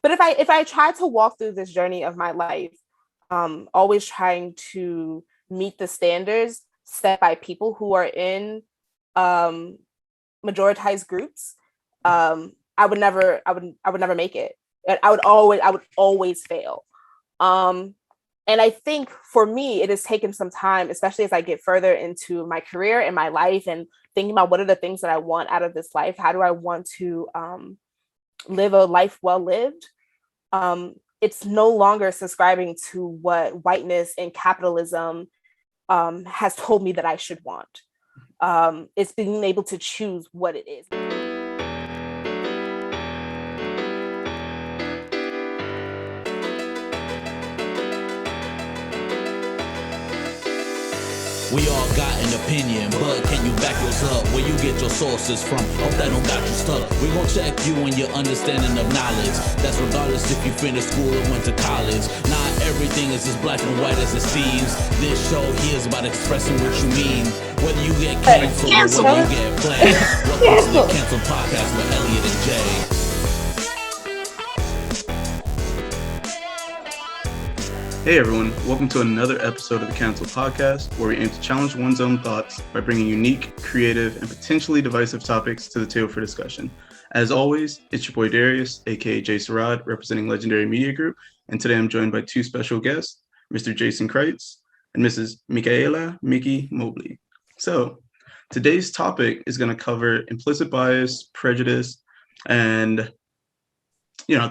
But if I try to walk through this journey of my life, always trying to meet the standards set by people who are in majoritized groups, I would never make it. I would always fail. And I think for me, it has taken some time, especially as I get further into my career and my life and thinking about what are the things that I want out of this life. How do I want to live a life well lived? It's no longer subscribing to what whiteness and capitalism has told me that I should want. It's being able to choose what it is. We all got an opinion, but can you back yours up? Where you get your sources from? Hope that don't got you stuck. We gon' check you and your understanding of knowledge. That's regardless if you finished school or went to college. Not everything is as black and white as it seems. This show here is about expressing what you mean. Whether you get canceled or whether you get played. Welcome to the Cancel Podcast with Elliott and Jay. Hey everyone, welcome to another episode of the Cancel Podcast, where we aim to challenge one's own thoughts by bringing unique, creative, and potentially divisive topics to the table for discussion. As always, it's your boy Darius, aka Jay Sarad, representing Legendary Media Group, and today I'm joined by two special guests, Mr. Jason Kreitz and Mrs. Michaela Mickey Mobley. So, today's topic is going to cover implicit bias, prejudice, and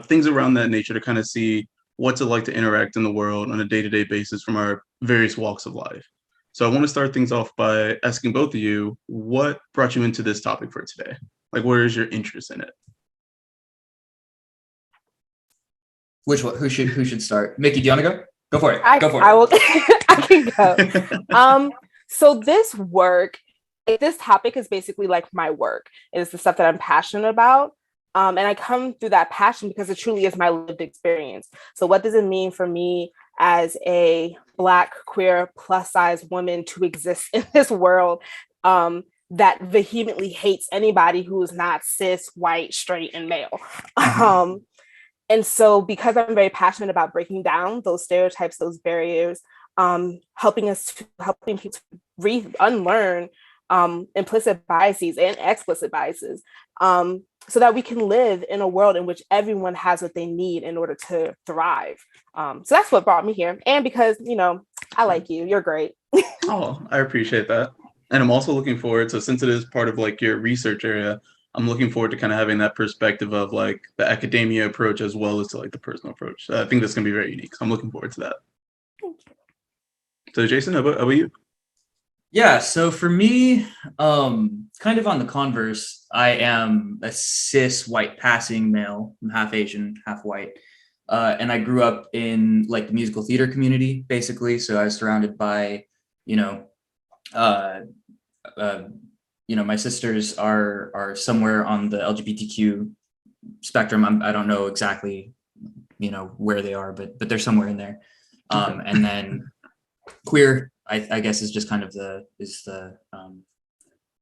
things around that nature to kind of see what's it like to interact in the world on a day-to-day basis from our various walks of life. So I want to start things off by asking both of you, what brought you into this topic for today? Like, where is your interest in it? Which one? Who should start? Mickey, do you want to go? Go for it. Go for it. I will. I can go. So this topic is basically like my work. It is the stuff that I'm passionate about. And I come through that passion because it truly is my lived experience. So what does it mean for me as a Black, queer, plus-size woman to exist in this world that vehemently hates anybody who is not cis, white, straight, and male? And so because I'm very passionate about breaking down those stereotypes, those barriers, helping people to unlearn implicit biases and explicit biases, so that we can live in a world in which everyone has what they need in order to thrive. So that's what brought me here. And because, I like you, you're great. Oh, I appreciate that. And I'm also looking forward, so since it is part of like your research area, I'm looking forward to kind of having that perspective of like the academia approach as well as to like the personal approach. I think that's going to be very unique. So I'm looking forward to that. Thank you. So Jason, how about you? Yeah, so for me, kind of on the converse, I am a cis white passing male. I'm half Asian, half white. And I grew up in like the musical theater community, basically. So I was surrounded by, my sisters are somewhere on the LGBTQ spectrum. I don't know exactly, where they are, but they're somewhere in there. And then queer, I guess is just kind of the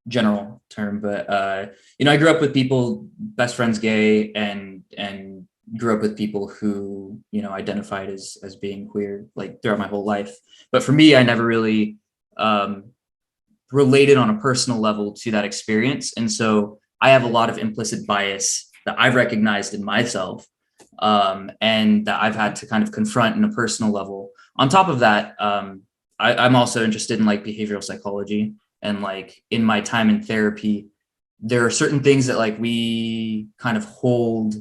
general term, but I grew up with people, best friends gay, and grew up with people who identified as being queer like throughout my whole life. But for me, I never really related on a personal level to that experience, and so I have a lot of implicit bias that I've recognized in myself, and that I've had to kind of confront in a personal level. On top of that, I'm also interested in like behavioral psychology, and like in my time in therapy, there are certain things that like we kind of hold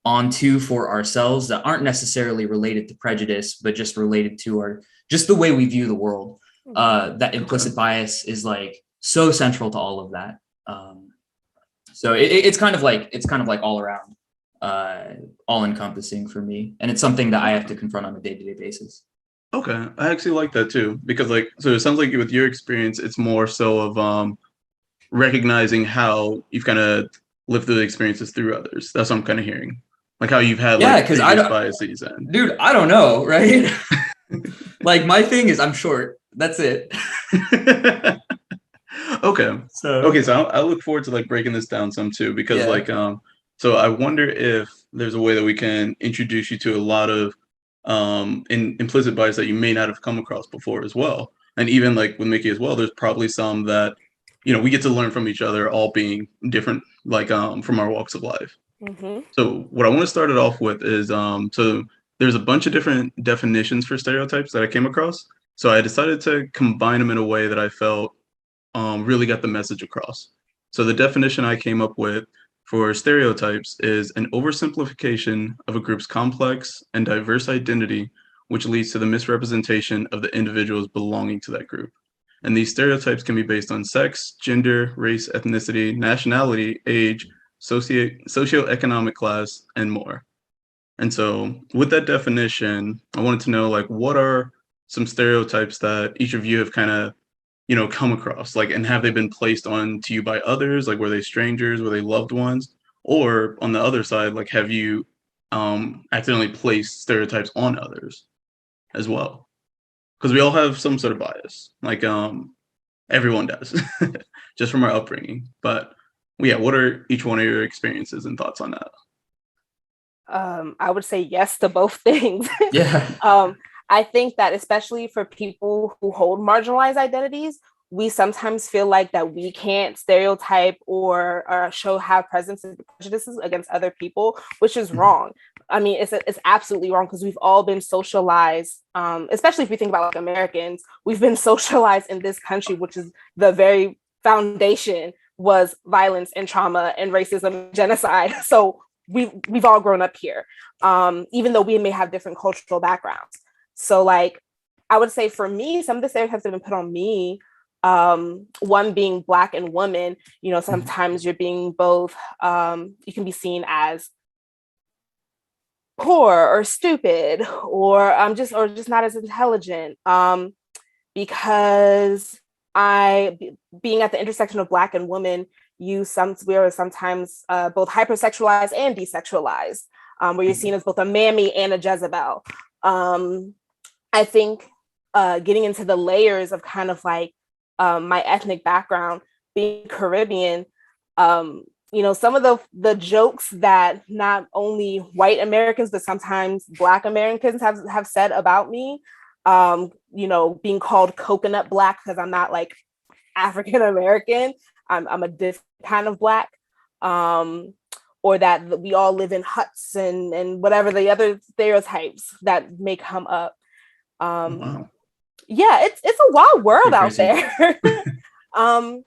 onto for ourselves that aren't necessarily related to prejudice, but just related to just the way we view the world. That implicit bias is like so central to all of that. So it's kind of like all around, all encompassing for me, and it's something that I have to confront on a day-to-day basis. Okay, I actually like that too, because so it sounds like with your experience, it's more so of recognizing how you've kind of lived through the experiences through others. That's what I'm kind of hearing, like how you've had because I don't, biases and dude, I don't know, right? Like my thing is I'm short. That's it. Okay, so I look forward to like breaking this down some too, because So I wonder if there's a way that we can introduce you to a lot of implicit bias that you may not have come across before as well. And even like with Mickey as well, there's probably some that, we get to learn from each other, all being different, like from our walks of life. Mm-hmm. So what I want to start it off with is, so there's a bunch of different definitions for stereotypes that I came across. So I decided to combine them in a way that I felt really got the message across. So the definition I came up with for stereotypes is an oversimplification of a group's complex and diverse identity, which leads to the misrepresentation of the individuals belonging to that group. And these stereotypes can be based on sex, gender, race, ethnicity, nationality, age, socioeconomic class, and more. And so with that definition, I wanted to know, like, what are some stereotypes that each of you have kind of, come across, like, and have they been placed on to you by others? Like, were they strangers? Were they loved ones? Or on the other side, like, have you accidentally placed stereotypes on others as well? Because we all have some sort of bias, like everyone does, just from our upbringing. But yeah, what are each one of your experiences and thoughts on that? I would say yes to both things. Yeah. I think that especially for people who hold marginalized identities, we sometimes feel like that we can't stereotype or have presence and prejudices against other people, which is wrong. I mean, it's absolutely wrong, because we've all been socialized, especially if we think about like Americans, we've been socialized in this country, which is the very foundation was violence and trauma and racism and genocide. So we've all grown up here, even though we may have different cultural backgrounds. So like, I would say for me, some of the stereotypes that have been put on me, one being Black and woman, sometimes you're being both, you can be seen as poor or stupid or just not as intelligent, because being at the intersection of Black and woman, we are sometimes both hypersexualized and desexualized, where you're seen as both a mammy and a Jezebel. I think getting into the layers of kind of like my ethnic background, being Caribbean, some of the jokes that not only white Americans, but sometimes Black Americans have said about me, being called coconut Black because I'm not like African American, I'm a different kind of Black, or that we all live in huts and whatever the other stereotypes that may come up. Wow. Yeah, it's a wild world out there. And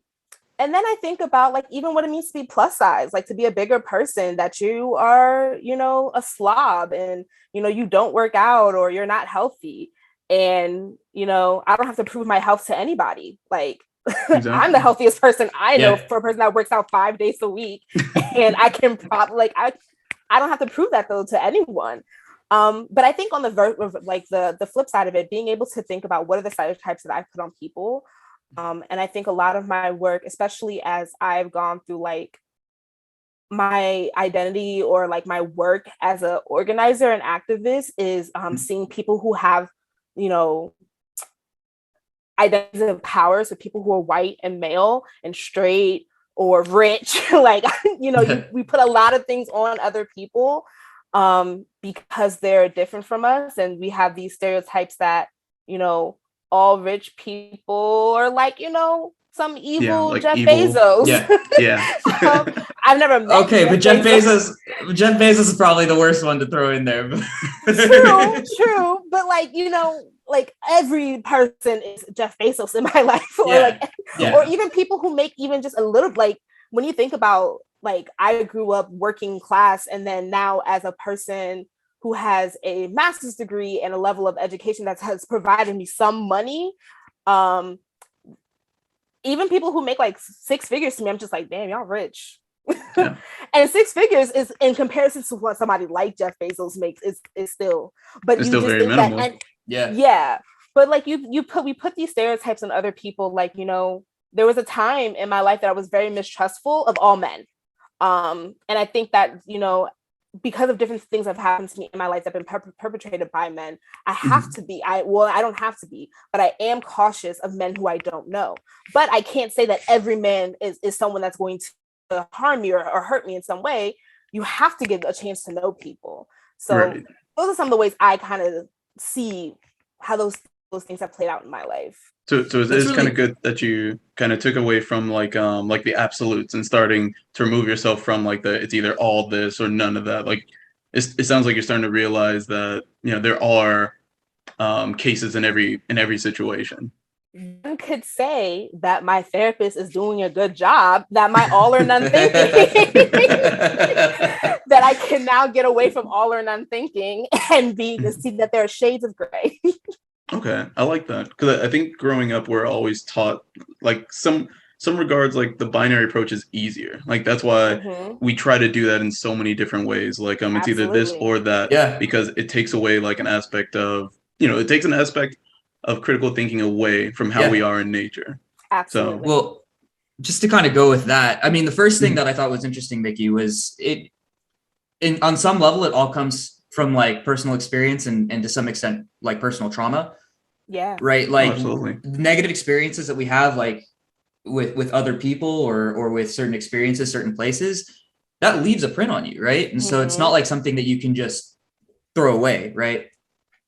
then I think about like even what it means to be plus size, like to be a bigger person, that you are, a slob and, you don't work out or you're not healthy. And, I don't have to prove my health to anybody. Like, exactly. I'm the healthiest person I know, for a person that works out 5 days a week. And I can probably, I don't have to prove that though to anyone. But I think on the flip side of it, being able to think about what are the stereotypes that I've put on people. And I think a lot of my work, especially as I've gone through like my identity or like my work as an organizer and activist, is seeing people who have, identities of power. So people who are white and male and straight or rich, like, we put a lot of things on other people because they're different from us. And we have these stereotypes that, all rich people are like, some evil like Jeff Bezos. Yeah. I've never met. Okay, but Jeff Bezos is probably the worst one to throw in there. True. But like, like every person is Jeff Bezos in my life, or or even people who make even just a little, like when you think about, like, I grew up working class, and then now as a person who has a master's degree and a level of education that has provided me some money, even people who make like 6 figures to me, I'm just like, damn, y'all rich. Yeah. And 6 figures is, in comparison to what somebody like Jeff Bezos makes, is still, but it's still very minimal. Yeah. But like we put these stereotypes on other people. Like, there was a time in my life that I was very mistrustful of all men. And I think that, because of different things that have happened to me in my life that have been perpetrated by men, I have to be, I don't have to be, but I am cautious of men who I don't know. But I can't say that every man is someone that's going to harm me or hurt me in some way. you have to give a chance to know people. So Right. those are some of the ways I kind of see how those things have played out in my life. So it's That's kind of really good that you kind of took away from like the absolutes and starting to remove yourself from like it's either all this or none of that. Like it sounds like you're starting to realize that, you know, there are cases in every situation. One could say that my therapist is doing a good job, that my all or none thinking, that I can now get away from all or none thinking and see that there are shades of gray. Okay, I like that, because I think growing up we're always taught like some regards like the binary approach is easier. Like that's why we try to do that in so many different ways. Like it's either this Absolutely. or that, Yeah. because it takes away like an aspect of, you know, it takes an aspect of critical thinking away from how we are in nature. Absolutely. So, well, just to kind of go with that, I mean, the first thing that I thought was interesting, Mickey, was on some level, it all comes from like personal experience and to some extent, like personal trauma. Yeah. Right. Like absolutely. negative experiences that we have, like with other people or with certain experiences, certain places, that leaves a print on you. Right. And so it's not like something that you can just throw away. Right.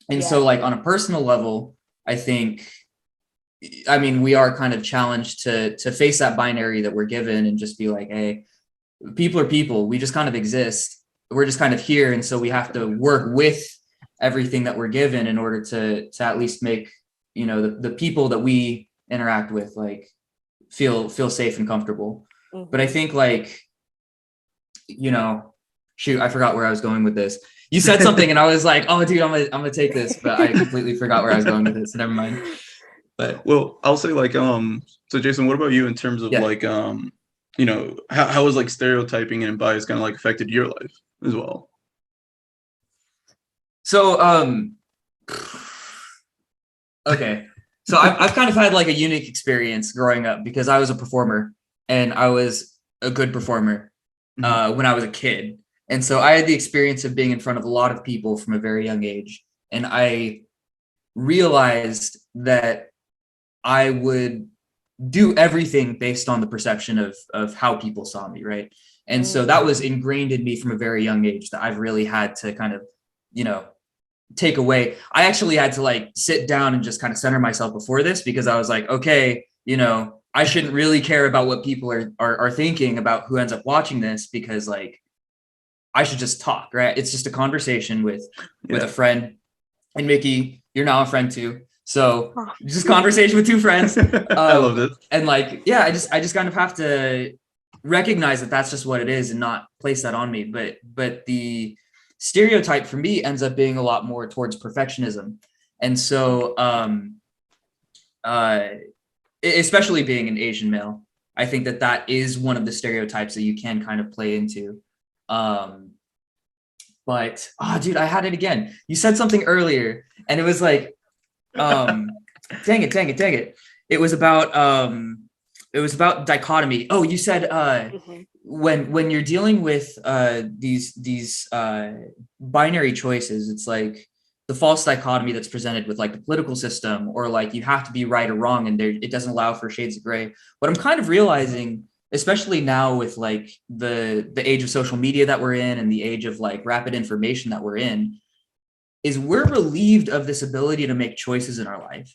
And so like on a personal level, I think, I mean, we are kind of challenged to face that binary that we're given and just be like, hey, people are people. We just kind of exist. We're just kind of here. And so we have to work with everything that we're given in order to at least make, you know, the people that we interact with like feel safe and comfortable. But I think like, you know, shoot, I forgot where I was going with this. You said something and I was like, oh dude, I'm gonna take this, but I completely forgot where I was going with this. Never mind. But well, I'll say like so Jason, what about you in terms of like you know, how has like stereotyping and bias kind of like affected your life as well? So okay. So I've kind of had like a unique experience growing up because I was a performer and I was a good performer when I was a kid. And so I had the experience of being in front of a lot of people from a very young age. And I realized that I would do everything based on the perception of how people saw me, right? And so that was ingrained in me from a very young age that I've really had to kind of, you know, take away. I actually had to like sit down and just kind of center myself before this because I was like, okay, you know, I shouldn't really care about what people are thinking about who ends up watching this because like I should just talk, right? It's just a conversation with a friend. And Mickey, you're now a friend too. So just conversation with two friends. I love it. And like, yeah, I just kind of have to recognize that that's just what it is and not place that on me. But the stereotype for me ends up being a lot more towards perfectionism. And so, especially being an Asian male, I think that is one of the stereotypes that you can kind of play into. But dude, I had it again. You said something earlier and it was like, dang it. It was about dichotomy. Oh, you said when you're dealing with these binary choices, it's like the false dichotomy that's presented with like the political system, or like you have to be right or wrong, and it doesn't allow for shades of gray. What I'm kind of realizing, especially now with like the age of social media that we're in and the age of like rapid information that we're in, is we're relieved of this ability to make choices in our life.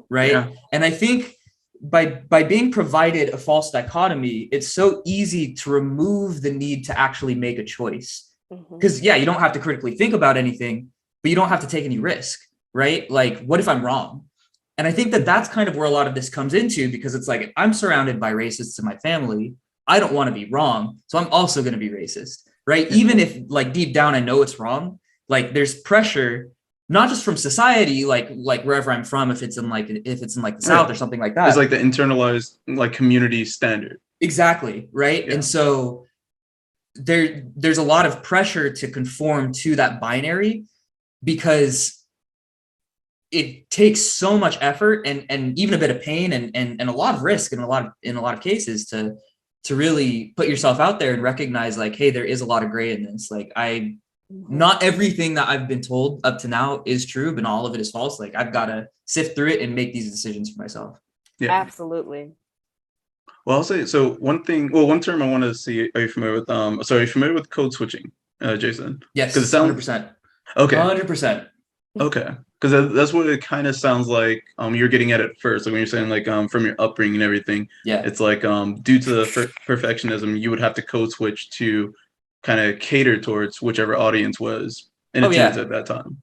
Right. Yeah. And I think by being provided a false dichotomy, it's so easy to remove the need to actually make a choice. Because you don't have to critically think about anything, but you don't have to take any risk, right? Like, what if I'm wrong? And I think that's kind of where a lot of this comes into, because it's like, I'm surrounded by racists in my family. I don't want to be wrong. So I'm also going to be racist, right? Even if like deep down, I know it's wrong. Like there's pressure, not just from society, like wherever I'm from, if it's in like the South or something like that. It's like the internalized like community standard. Exactly. Right. Yeah. And so there's a lot of pressure to conform to that binary because it takes so much effort and even a bit of pain and a lot of risk in a lot of cases to really put yourself out there and recognize like, hey, there is a lot of gray in this. Like not everything that I've been told up to now is true, but all of it is false. Like I've got to sift through it and make these decisions for myself. Yeah, absolutely. Well, I'll say so. One term I want to see. Are you familiar with? So are you familiar with code switching, Jason? Because it Yes, sounds 100%. okay. 100%. Okay, because that's what it kind of sounds like. You're getting at it first, like when you're saying like from your upbringing and everything. Yeah. It's like due to the perfectionism, you would have to code switch to kind of cater towards whichever audience was in Oh attendance yeah. at that time.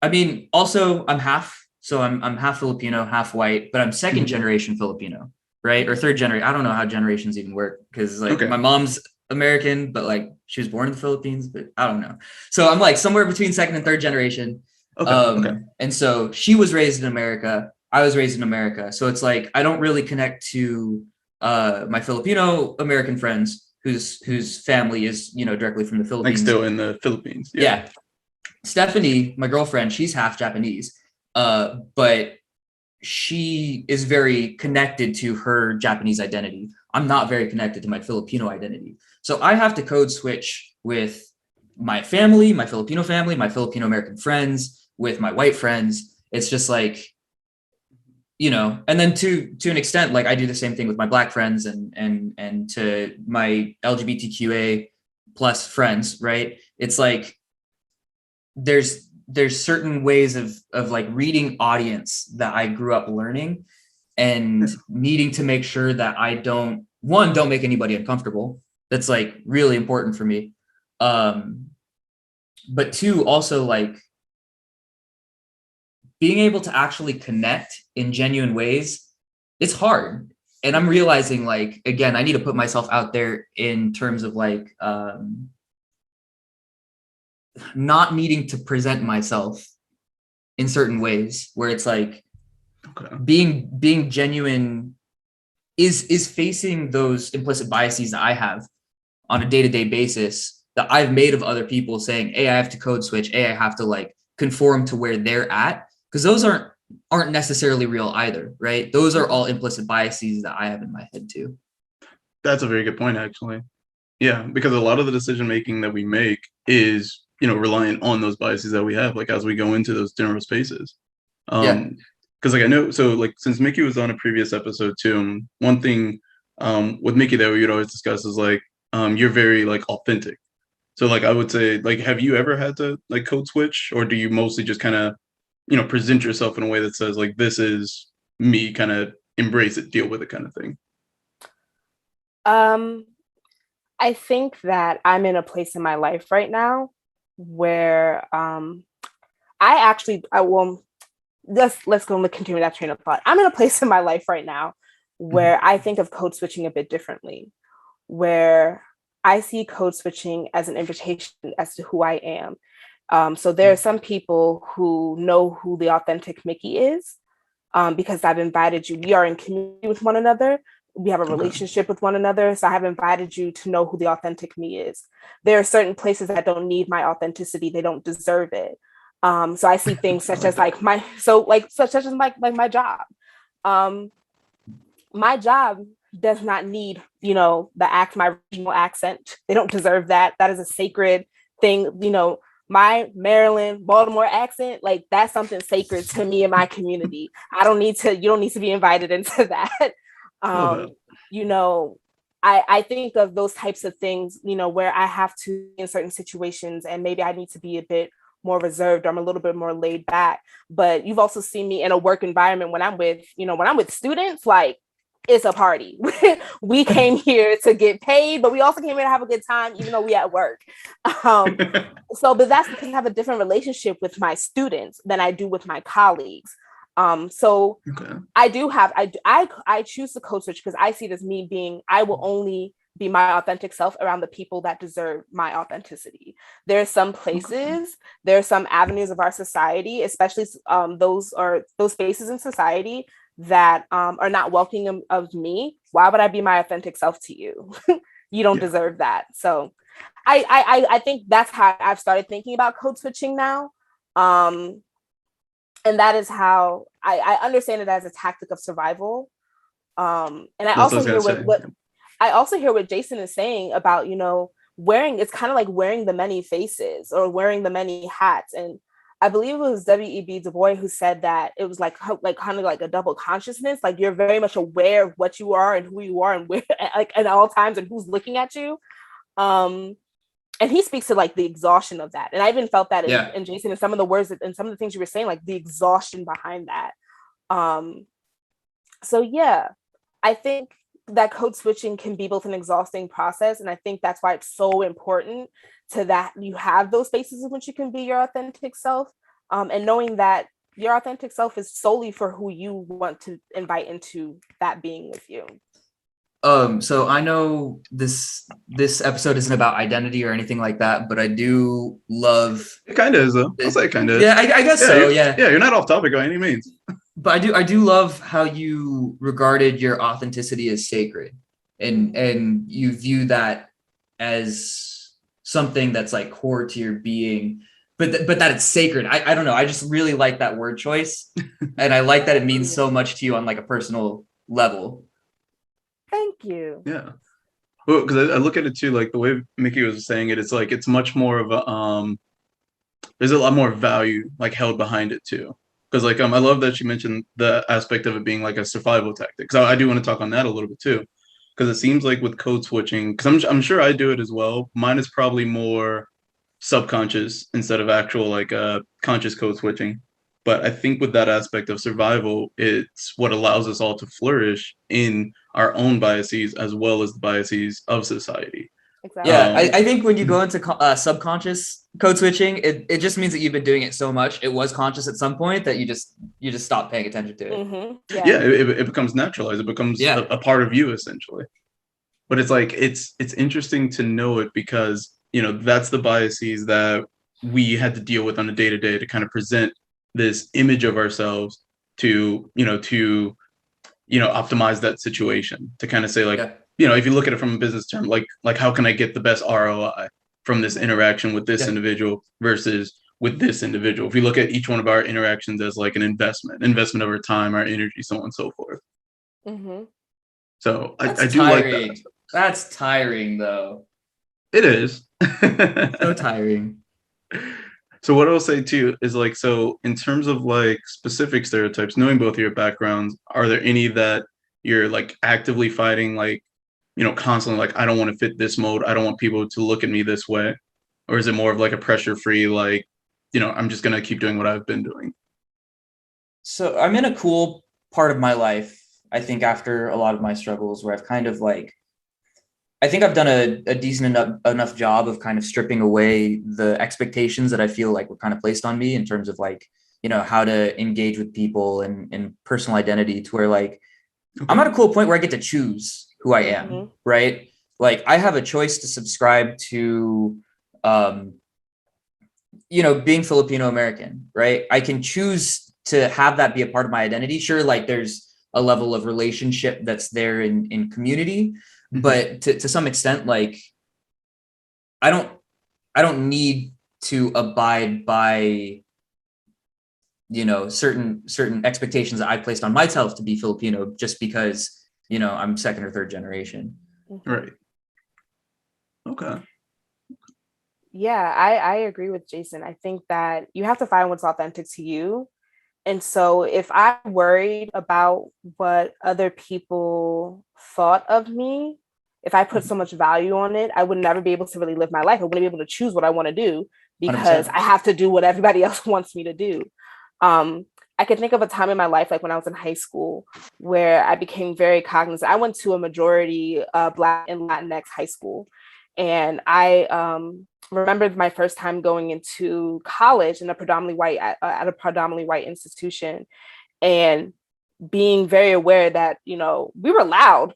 I mean, also I'm half, so I'm half Filipino, half white, but I'm second Mhm. generation Filipino, right? Or third generation. I don't know how generations even work because like Okay. my mom's American, but like she was born in the Philippines, but I don't know. So I'm like somewhere between second and third generation. Okay. And so she was raised in America. I was raised in America. So it's like I don't really connect to my Filipino American friends whose family is, you know, directly from the Like Philippines. still in the Philippines. Yeah. Stephanie, my girlfriend, she's half Japanese, but she is very connected to her Japanese identity. I'm not very connected to my Filipino identity. So I have to code switch with my family, my Filipino family, my Filipino American friends, with my white friends. It's just like, you know, and then to an extent, like I do the same thing with my black friends and to my LGBTQA plus friends, right? It's like there's certain ways of like reading audience that I grew up learning and needing to make sure that I don't make anybody uncomfortable. That's like really important for me. But two, also like being able to actually connect in genuine ways, it's hard. And I'm realizing like, again, I need to put myself out there in terms of like, not needing to present myself in certain ways where it's like being genuine is facing those implicit biases that I have on a day-to-day basis that I've made of other people saying, hey, I have to code switch, hey, I have to like conform to where they're at, because those aren't necessarily real either, right? Those are all implicit biases that I have in my head too. That's a very good point, actually. Yeah, because a lot of the decision making that we make is, reliant on those biases that we have, like as we go into those general spaces. Yeah. Because like I know, so like since Mickey was on a previous episode too, one thing with Mickey that we would always discuss is like you're very like authentic. So like I would say, like, have you ever had to like code switch, or do you mostly just kind of present yourself in a way that says like this is me, kind of embrace it, deal with it, kind of thing? I think that I'm in a place in my life right now where let's go and continue that train of thought. I'm in a place in my life right now where I think of code switching a bit differently, where I see code switching as an invitation as to who I am. So there are some people who know who the authentic Mickey is, because I've invited you. We are in community with one another. We have a relationship with one another. So I have invited you to know who the authentic me is. There are certain places that don't need my authenticity. They don't deserve it. So I see things such as like my job. My job does not need, my regional accent. They don't deserve that. That is a sacred thing. My Maryland, Baltimore accent, like that's something sacred to me and my community. You don't need to be invited into that. I think of those types of things, where I have to, in certain situations, and maybe I need to be a bit more reserved, or I'm a little bit more laid back. But you've also seen me in a work environment when I'm with students, like it's a party. We came here to get paid, but we also came here to have a good time, even though we at work. But that's because I have a different relationship with my students than I do with my colleagues. I choose to code switch because I see it as me being, I will only be my authentic self around the people that deserve my authenticity. There are some places, there are some avenues of our society, especially those spaces in society that are not welcoming of me. Why would I be my authentic self to you? You don't deserve that. So I think that's how I've started thinking about code switching now. And that is how I understand it as a tactic of survival. And I also hear what Jason is saying about, wearing, it's kind of like wearing the many faces or wearing the many hats. And I believe it was W.E.B. Du Bois who said that it was like kind of like a double consciousness. Like you're very much aware of what you are and who you are and where, like at all times, and who's looking at you. And he speaks to like the exhaustion of that. And I even felt that in Jason and some of the words and some of the things you were saying, like the exhaustion behind that. So yeah, I think that code switching can be both an exhausting process. And I think that's why it's so important to that you have those spaces in which you can be your authentic self. And knowing that your authentic self is solely for who you want to invite into that being with you. So I know this episode isn't about identity or anything like that, but I do love. It kind of is, though. I'll say it kind of. Yeah, I guess so. Yeah. Yeah, you're not off topic by any means. But I do love how you regarded your authenticity as sacred, and you view that as something that's like core to your being, but that it's sacred. I don't know. I just really like that word choice, and I like that it means so much to you on like a personal level. Thank you. Yeah. Well, because I look at it too, like the way Mickey was saying it, it's like it's much more of a there's a lot more value like held behind it too. Because like I love that she mentioned the aspect of it being like a survival tactic. Because I do want to talk on that a little bit too. Because it seems like with code switching, because I'm sure I do it as well. Mine is probably more subconscious instead of actual like conscious code switching. But I think with that aspect of survival, it's what allows us all to flourish in our own biases as well as the biases of society. Exactly. Yeah, I think when you go into subconscious code switching, it just means that you've been doing it so much. It was conscious at some point that you just stop paying attention to it. Mm-hmm. Yeah, it becomes naturalized. It becomes a part of you essentially. But it's like it's interesting to know it because that's the biases that we had to deal with on a day-to-day to kind of present this image of ourselves to optimize that situation, to kind of say like if you look at it from a business term, like how can I get the best ROI from this interaction with this individual versus with this individual? If you look at each one of our interactions as like an investment of our time, our energy, so on and so forth. Mm-hmm. So I do like that. That's tiring though. It is. So tiring. So what I'll say too is like, so in terms of like specific stereotypes, knowing both of your backgrounds, are there any that you're like actively fighting, like, constantly like, I don't want to fit this mold. I don't want people to look at me this way. Or is it more of like a pressure-free, like, I'm just going to keep doing what I've been doing? So I'm in a cool part of my life, I think, after a lot of my struggles where I've kind of like, I think I've done a decent enough job of kind of stripping away the expectations that I feel like were kind of placed on me in terms of like, how to engage with people and personal identity, to where like, I'm at a cool point where I get to choose who I am, right? Like I have a choice to subscribe to, being Filipino American, right? I can choose to have that be a part of my identity. Sure, like there's a level of relationship that's there in community, but to some extent, like I don't need to abide by certain expectations that I placed on myself to be Filipino just because I'm second or third generation. Right. Okay. Yeah, I agree with Jason. I think that you have to find what's authentic to you. And so if I'm worried about what other people thought of me, if I put so much value on it, I would never be able to really live my life. I wouldn't be able to choose what I want to do because 100%. I have to do what everybody else wants me to do. I can think of a time in my life, like when I was in high school, where I became very cognizant. I went to a majority Black and Latinx high school. And I remembered my first time going into college in a predominantly white, at a predominantly white institution, and being very aware that, we were loud.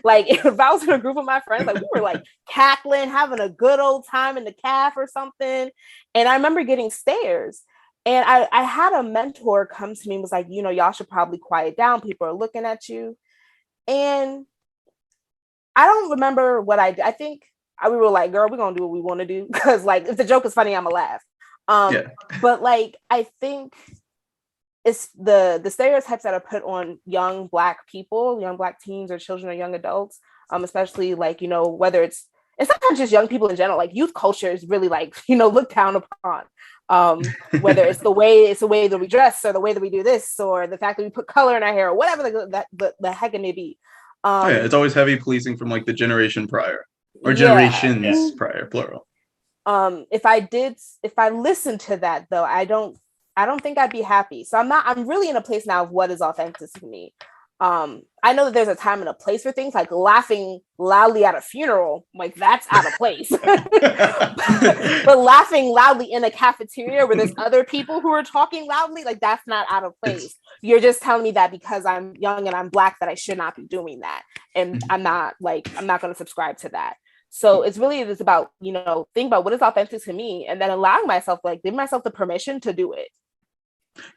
Like if I was in a group of my friends, like we were like cackling, having a good old time in the caf or something. And I remember getting stares. And I had a mentor come to me and was like, y'all should probably quiet down. People are looking at you. And I don't remember what I did. I think we were like, girl, we're going to do what we want to do. Because like, if the joke is funny, I'm going to laugh. But like, I think it's the stereotypes that are put on young Black people, young Black teens or children or young adults, especially like, whether it's, and sometimes just young people in general, like youth culture is really like, looked down upon. Whether it's the way that we dress, or the way that we do this, or the fact that we put color in our hair, or whatever the heck it may be. It's always heavy policing from like the generation prior, or generations prior, plural. If I listened to that though, I don't think I'd be happy. So I'm really in a place now of what is authentic to me. I know that there's a time and a place for things, like laughing loudly at a funeral, like that's out of place. But laughing loudly in a cafeteria where there's other people who are talking loudly, like that's not out of place. You're just telling me that because I'm young and I'm Black that I should not be doing that. And I'm not going to subscribe to that. So it's really just about, think about what is authentic to me, and then allowing myself, like, give myself the permission to do it.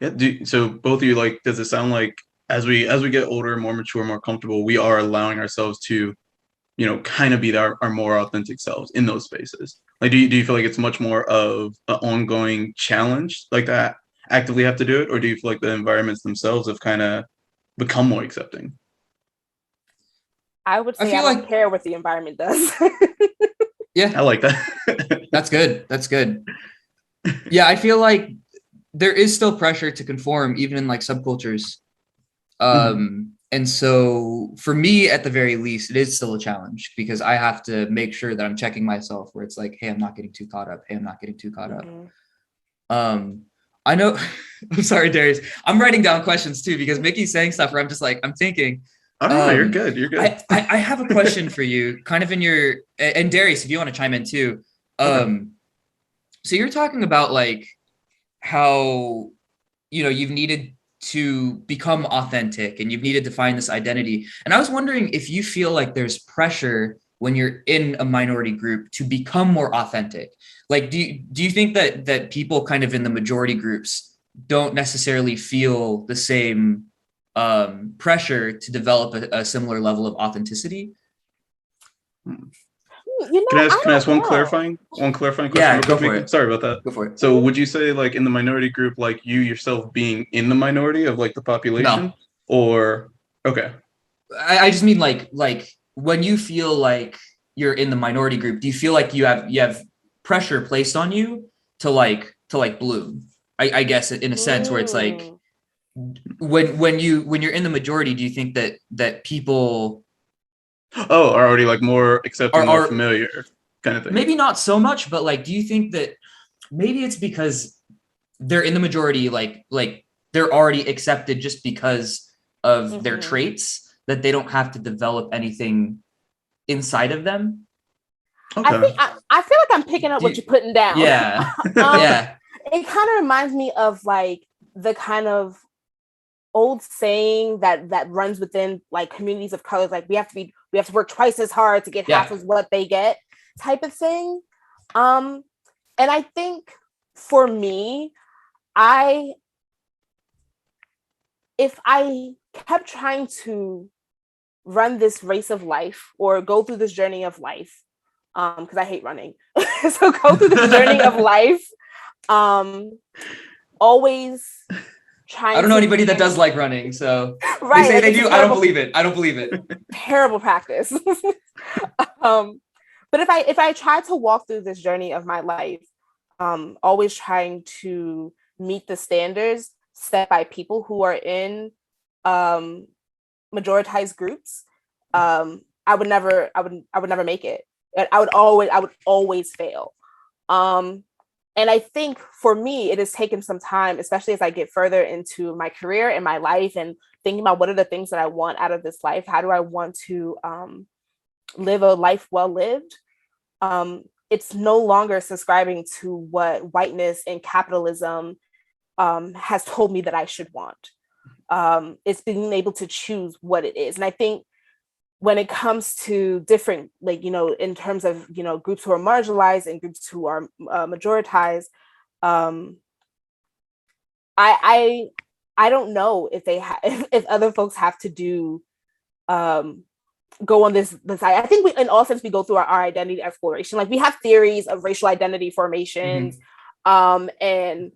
Yeah. So both of you, like, does it sound like as we get older, more mature, more comfortable, we are allowing ourselves to, kind of be our more authentic selves in those spaces? Like, do you feel like it's much more of an ongoing challenge, like that actively have to do it, or do you feel like the environments themselves have kind of become more accepting? I would say I don't care what the environment does. Yeah, I like that. That's good. Yeah, I feel like there is still pressure to conform, even in like subcultures. And so for me, at the very least, it is still a challenge, because I have to make sure that I'm checking myself, where it's like, hey, I'm not getting too caught up. I know. I'm sorry, Darius. I'm writing down questions too, because Mickey's saying stuff where I'm just like, I'm thinking. Oh, no, you're good. You're good. I have a question for you, kind of in your, and Darius, if you want to chime in too. Okay. So you're talking about like how, you've needed to become authentic and you've needed to find this identity. And I was wondering if you feel like there's pressure when you're in a minority group to become more authentic. Like, do you think that people kind of in the majority groups don't necessarily feel the same pressure to develop a similar level of authenticity? Can I ask one clarifying question? Yeah, go for it. Sorry about that. Go for it. So would you say, like, in the minority group, like you yourself being in the minority of like the population? No. Or okay. I just mean like when you feel like you're in the minority group, do you feel like you have pressure placed on you to bloom? I guess in a sense where it's like, when you're in the majority, do you think that people are already like more accepting, more familiar kind of thing? Maybe not so much, but like, do you think that maybe it's because they're in the majority, like they're already accepted just because of their traits, that they don't have to develop anything inside of them? Okay. I feel like I'm picking up what you're putting down. Yeah. Yeah. It kind of reminds me of like the kind of old saying that runs within like communities of color, like we have to work twice as hard to get half of what they get, type of thing. And I think for me, if I kept trying to run this race of life or go through this journey of life, because I hate running, so go through this journey of life, always trying. I don't know anybody that does like running, so right, they say they do. I don't believe it. Terrible practice. But if I try to walk through this journey of my life, always trying to meet the standards set by people who are in majoritized groups, I would never make it. I would always fail. And I think for me, it has taken some time, especially as I get further into my career and my life, and thinking about what are the things that I want out of this life. How do I want to live a life well lived? It's no longer subscribing to what whiteness and capitalism has told me that I should want. It's being able to choose what it is. And I think when it comes to different, like, in terms of, groups who are marginalized and groups who are majoritized, I don't know if if other folks have to do, go on this side. I think in all sense, we go through our identity exploration. Like, we have theories of racial identity formations, and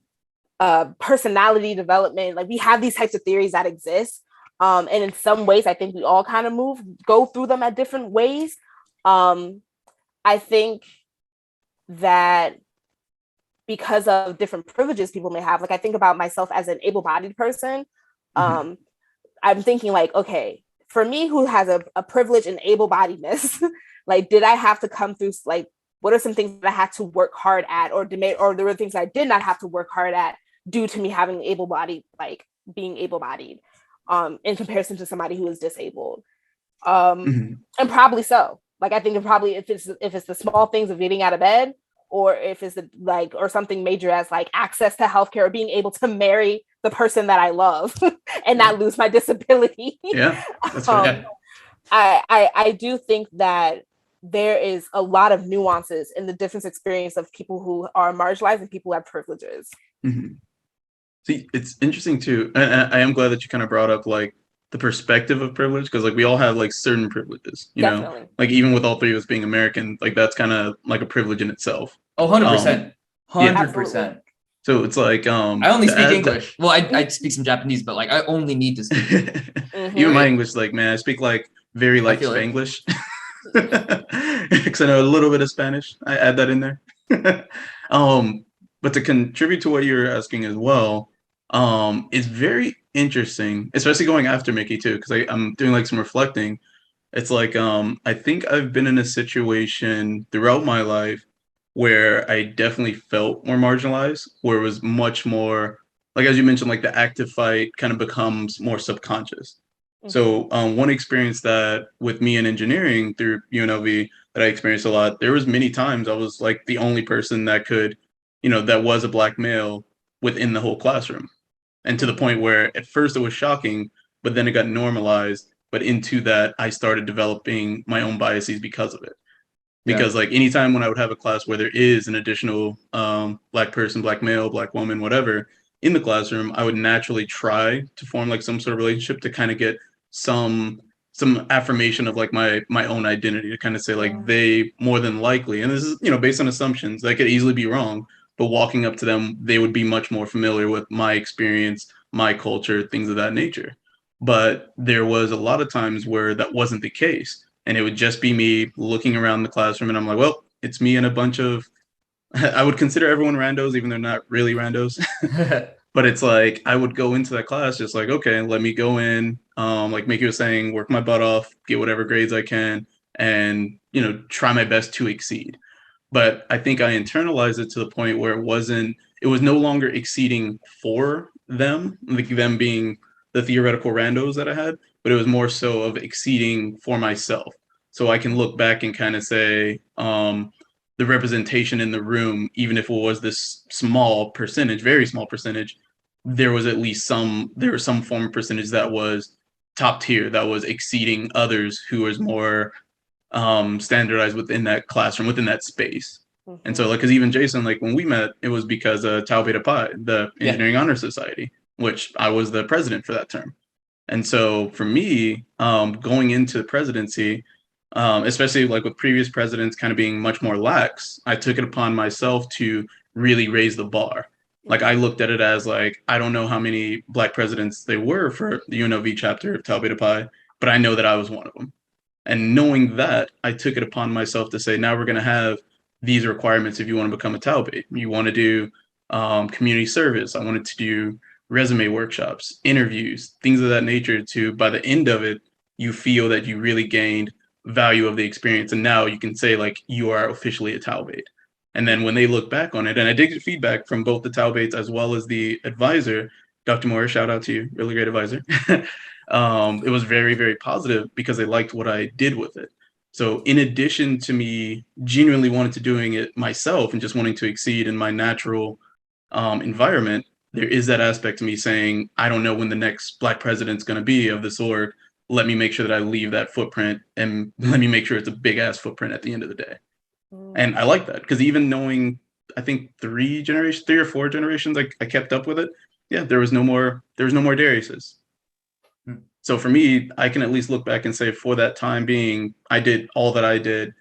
personality development. Like, we have these types of theories that exist. And in some ways, I think we all kind of go through them at different ways. I think that because of different privileges people may have. Like I think about myself as an able-bodied person. I'm thinking like, okay, for me who has a privilege and able-bodiedness, like did I have to come through, like what are some things that I had to work hard at, or there were things I did not have to work hard at due to me having able-bodied, like being able-bodied in comparison to somebody who is disabled. And probably so. Like I think it probably, if it's the small things of getting out of bed, or if it's like, or something major as like access to healthcare, or being able to marry the person that I love and not lose my disability. Yeah, that's right. I do think that there is a lot of nuances in the different experience of people who are marginalized and people who have privileges. See, it's interesting too, and I am glad that you kind of brought up like the perspective of privilege, because like we all have like certain privileges, you Definitely. know, like even with all three of us being American, like that's kind of like a privilege in itself. 100%. 100%. So it's like I only speak English. Well, I speak some Japanese, but like I only need to speak. Even my English, like man, I speak like very light Spanglish. Because I know a little bit of Spanish. I add that in there. But to contribute to what you're asking as well, it's very interesting, especially going after Mickey too, because I'm doing like some reflecting. It's like I think I've been in a situation throughout my life where I definitely felt more marginalized, where it was much more like, as you mentioned, like the active fight kind of becomes more subconscious. So one experience that with me in engineering through UNLV that I experienced a lot, there was many times I was like the only person that could, you know, that was a Black male within the whole classroom. And to the point where at first it was shocking, but then it got normalized. But into that, I started developing my own biases because of it. Because like anytime when I would have a class where there is an additional Black person, Black male, Black woman, whatever, in the classroom, I would naturally try to form like some sort of relationship to kind of get some affirmation of like my own identity, to kind of say like they more than likely, and this is, you know, based on assumptions that could easily be wrong, but walking up to them, they would be much more familiar with my experience, my culture, things of that nature. But there was a lot of times where that wasn't the case. And it would just be me looking around the classroom and I'm like, well, it's me and a bunch of, I would consider everyone randos, even though they're not really randos. But it's like, I would go into that class just like, okay, let me go in, like Mickey was saying, work my butt off, get whatever grades I can, and, you know, try my best to exceed. But I think I internalized it to the point where it was no longer exceeding for them, like them being the theoretical randos that I had, but it was more so of exceeding for myself. So I can look back and kind of say, the representation in the room, even if it was this small percentage, very small percentage, there was some form of percentage that was top tier, that was exceeding others who was more standardized within that classroom, within that space. And so like, because even Jason, like when we met, it was because Tau Beta Pi, the Engineering Honor Society, which I was the president for that term. And so for me, going into the presidency, especially like with previous presidents kind of being much more lax, I took it upon myself to really raise the bar. Like I looked at it as like, I don't know how many Black presidents there were for the UNLV chapter of Tau Beta Pi, but I know that I was one of them. And knowing that, I took it upon myself to say, now we're going to have these requirements if you want to become a Tau Beta. You want to do community service. I wanted to do resume workshops, interviews, things of that nature, to by the end of it, you feel that you really gained value of the experience. And now you can say like, you are officially a Tau Beta. And then when they look back on it, and I did get feedback from both the Tau Betas as well as the advisor, Dr. Moore, shout out to you, really great advisor. It was very, very positive because they liked what I did with it. So in addition to me genuinely wanting to doing it myself and just wanting to exceed in my natural environment, there is that aspect to me saying, I don't know when the next Black president's going to be of this org. Let me make sure that I leave that footprint, and let me make sure it's a big ass footprint at the end of the day. And I like that because even knowing, I think 3 or 4 generations, I kept up with it. Yeah, there was no more Dariuses. So for me, I can at least look back and say for that time being, I did all that I did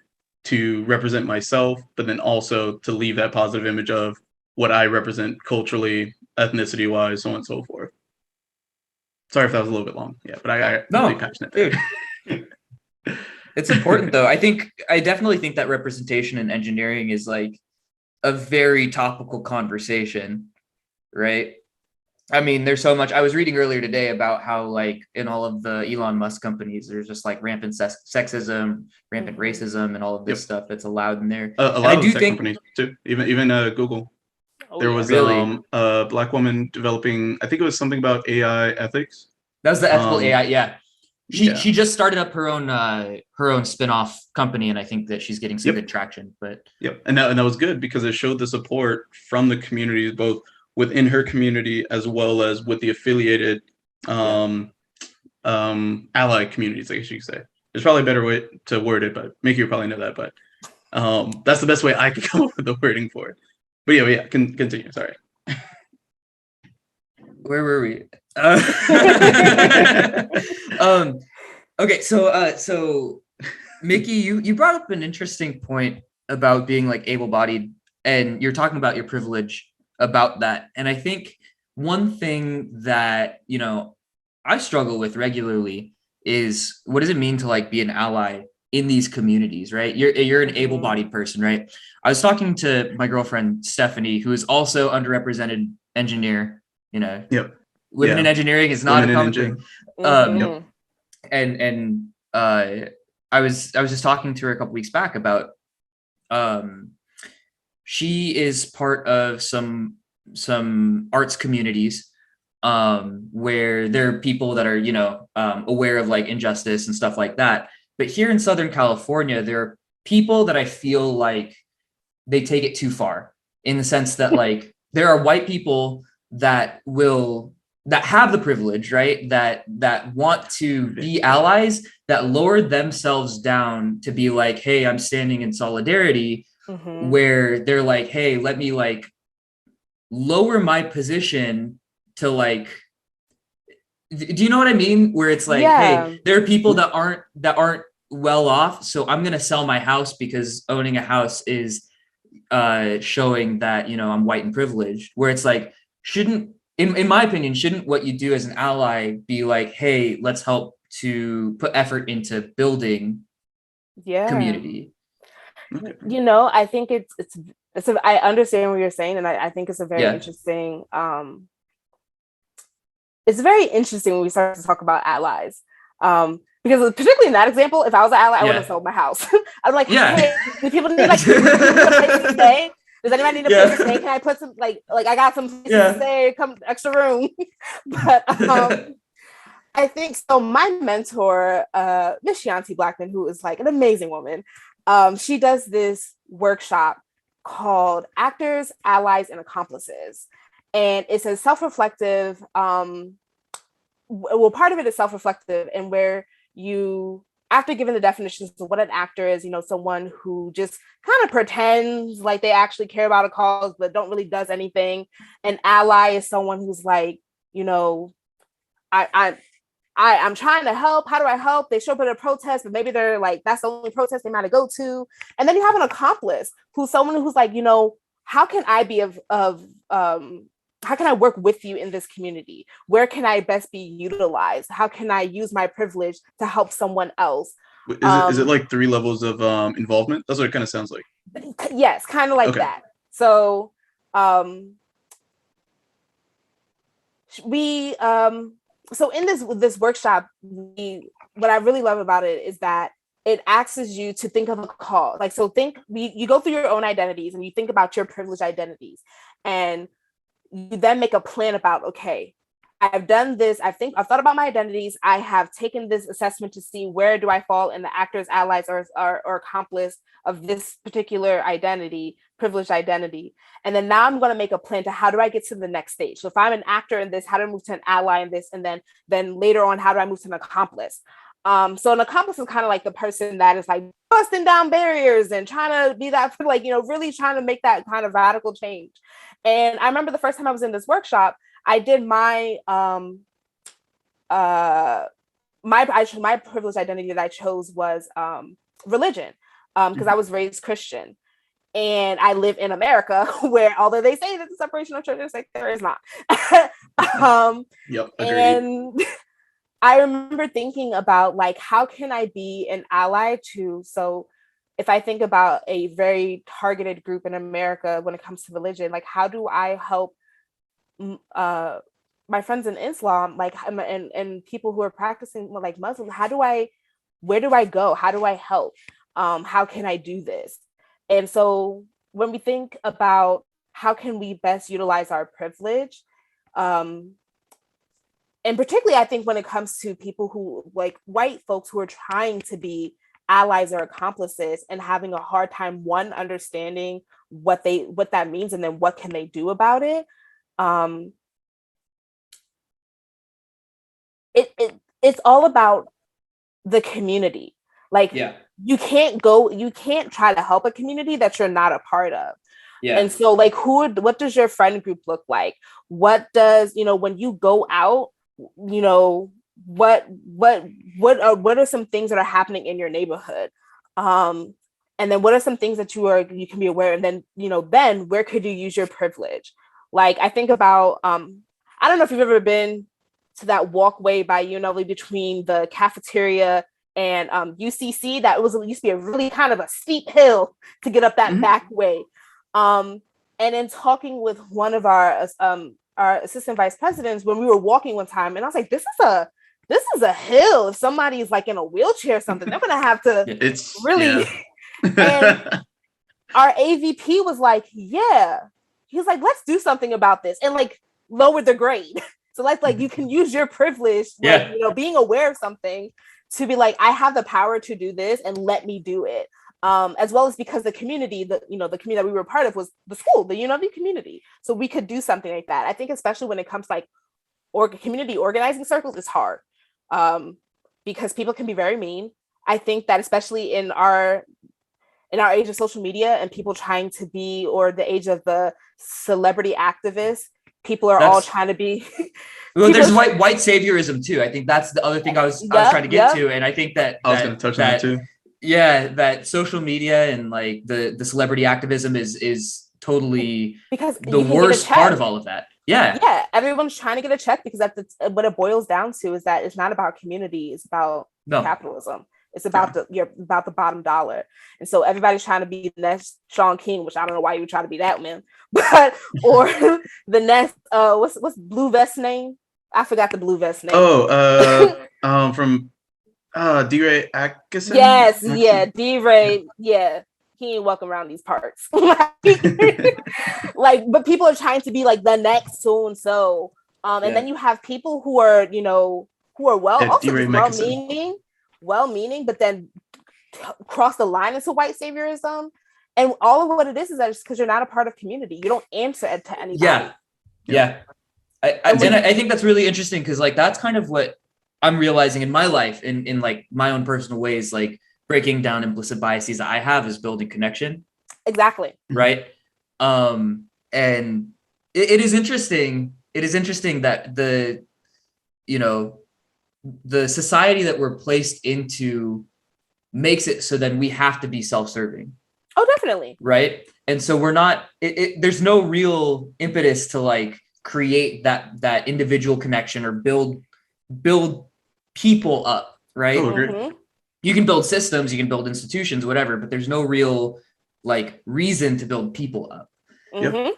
to represent myself, but then also to leave that positive image of what I represent culturally, ethnicity wise, so on and so forth. Sorry if that was a little bit long. Yeah, but I really passionate there. It's important though. I definitely think that representation in engineering is like a very topical conversation, right? I mean, there's so much. I was reading earlier today about how, like, in all of the Elon Musk companies, there's just like rampant sexism, rampant racism, and all of this stuff that's allowed in there. A lot of the tech companies too, even Google. There was really? A Black woman developing, I think it was something about AI ethics. That was the ethical AI, yeah. She just started up her own spin-off company, and I think that she's getting some good traction. But and that was good because it showed the support from the community, both within her community as well as with the affiliated ally communities, I guess you could say. There's probably a better way to word it, but Mickey would probably know that. But that's the best way I could come up with the wording for it. But yeah, continue. Sorry. Where were we? Okay, so Mickey, you brought up an interesting point about being like able-bodied, and you're talking about your privilege about that. And I think one thing that, you know, I struggle with regularly is, what does it mean to like be an ally in these communities, right? You're an able-bodied person, right? I was talking to my girlfriend Stephanie, who is also underrepresented engineer. You know, women in engineering is not a common thing. And I was just talking to her a couple weeks back about she is part of some arts communities where there are people that are, you know, aware of like injustice and stuff like that. But here in Southern California, there are people that I feel like they take it too far, in the sense that like there are white people that have the privilege, right? That want to be allies, that lower themselves down to be like, hey, I'm standing in solidarity, where they're like, hey, let me like lower my position to like, do you know what I mean? Where it's like, hey, there are people that aren't well off, so I'm gonna sell my house because owning a house is showing that, you know, I'm white and privileged. Where it's like, shouldn't, in my opinion, shouldn't what you do as an ally be like, hey, let's help to put effort into building community? You know, I think I understand what you're saying, and I think it's a very interesting it's very interesting when we start to talk about allies, because particularly in that example, if I was an ally, I would have sold my house. I'm like, hey, do people need like a place to stay? Does anybody need a place to stay? Can I put some like I got some places to stay, come extra room? But I think so. My mentor, Miss Shanti Blackman, who is like an amazing woman, she does this workshop called Actors, Allies, and Accomplices. And it's a self-reflective, well, part of it is self-reflective, and where you, after giving the definitions of what an actor is, you know, someone who just kind of pretends like they actually care about a cause, but don't really does anything. An ally is someone who's like, you know, I'm trying to help. How do I help? They show up at a protest, but maybe they're like, that's the only protest they might go to. And then you have an accomplice, who's someone who's like, you know, how can I be how can I work with you in this community? Where can I best be utilized? How can I use my privilege to help someone else? Is it like 3 levels of involvement? That's what it kind of sounds like. Yes, kind of like that. So so in this workshop, what I really love about it is that it asks you to think of a cause. Like, so you go through your own identities and you think about your privileged identities, and you then make a plan about, okay, I've done this. I've thought about my identities. I have taken this assessment to see where do I fall in the actors, allies, or accomplice of this particular identity, privileged identity. And then now I'm going to make a plan to how do I get to the next stage. So if I'm an actor in this, how do I move to an ally in this? And then later on, how do I move to an accomplice? So an accomplice is kind of like the person that is like busting down barriers and trying to be that, like, you know, really trying to make that kind of radical change. And I remember the first time I was in this workshop, I did my privileged identity that I chose was religion, because I was raised Christian. And I live in America, where although they say that the separation of church and state, there is not. And I remember thinking about, like, how can I be an ally to, so if I think about a very targeted group in America when it comes to religion, like how do I help my friends in Islam, like and people who are practicing like Muslim? Where do I go? How do I help? How can I do this? And so when we think about how can we best utilize our privilege, and particularly I think when it comes to people who like white folks who are trying to be allies or accomplices and having a hard time understanding what that means and then what can they do about it. It's all about the community. Like you can't try to help a community that you're not a part of. And so like what does your friend group look like? What does, when you go out, what are some things that are happening in your neighborhood? And then what are some things that you can be aware of? And then, then where could you use your privilege? Like I think about, I don't know if you've ever been to that walkway by between the cafeteria and UCC. That used to be a really kind of a steep hill to get up that back way. And in talking with one of our assistant vice presidents when we were walking one time, and I was like, this is a hill. If somebody's like in a wheelchair or something, they're gonna have to And our AVP was like, yeah. He was like, let's do something about this, and like lower the grade. So like you can use your privilege, like, being aware of something to be like, I have the power to do this and let me do it. As well as because the community, the community that we were part of was the school, the UNLV community. So we could do something like that. I think especially when it comes to like community organizing circles, it's hard because people can be very mean. I think that especially in our age of social media and people trying to be, or the age of the celebrity activists, people are all trying to be. Well, there's white saviourism too. I think that's the other thing I was trying to get to, and I think that I was going to touch on that too. Yeah, that social media and like the celebrity activism is totally because the worst part of all of that. Yeah, everyone's trying to get a check because what it boils down to is that it's not about community, it's about capitalism. It's about about the bottom dollar. And so everybody's trying to be the next Sean King, which I don't know why you would try to be that man, but or the next what's Blue Vest name? I forgot the Blue Vest name. From D-Ray Atkinson? Yes, yeah, D-Ray, yeah. He ain't welcome around these parts. Like, but people are trying to be like the next so and so. And then you have people who are, well-meaning, but then cross the line into white saviorism. And all of what it is that it's because you're not a part of community. You don't answer it to anybody. Yeah. I think that's really interesting because like that's kind of what I'm realizing in my life in like my own personal ways, like breaking down implicit biases I have is building connection. Exactly. Right. And it is interesting. It is interesting that the society that we're placed into makes it so that we have to be self-serving. Oh, definitely. Right. And so we're not, there's no real impetus to like create that individual connection or build people up. Right. Oh, agree. You can build systems, you can build institutions, whatever, but there's no real like reason to build people up. Yep.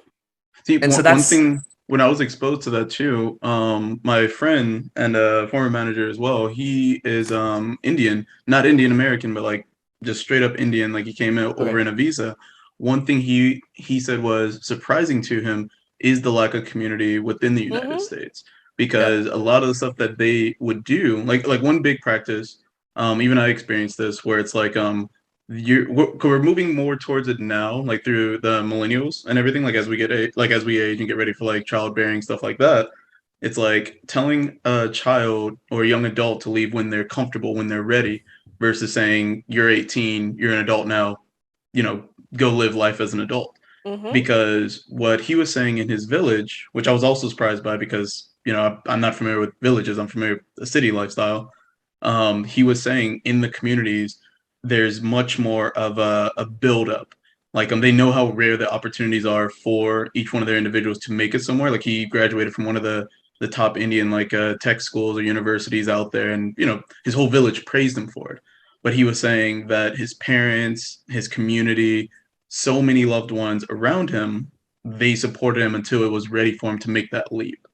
See, and so that's one thing. When I was exposed to that too, my friend and a former manager as well, he is Indian, not Indian American, but like just straight up Indian. Like he came over in a visa. One thing he said was surprising to him is the lack of community within the United States, because a lot of the stuff that they would do, like one big practice, even I experienced this, where it's like we're moving more towards it now, like through the millennials and everything, like as we age and get ready for like childbearing, stuff like that. It's like telling a child or a young adult to leave when they're comfortable, when they're ready, versus saying you're 18, you're an adult now, go live life as an adult. Because what he was saying in his village, which I was also surprised by because I'm not familiar with villages, I'm familiar with the city lifestyle. He was saying in the communities there's much more of a build-up. Like they know how rare the opportunities are for each one of their individuals to make it somewhere. Like he graduated from one of the top Indian tech schools or universities out there, and his whole village praised him for it. but he was saying that his parents, his community, so many loved ones around him, they supported him until it was ready for him to make that leap.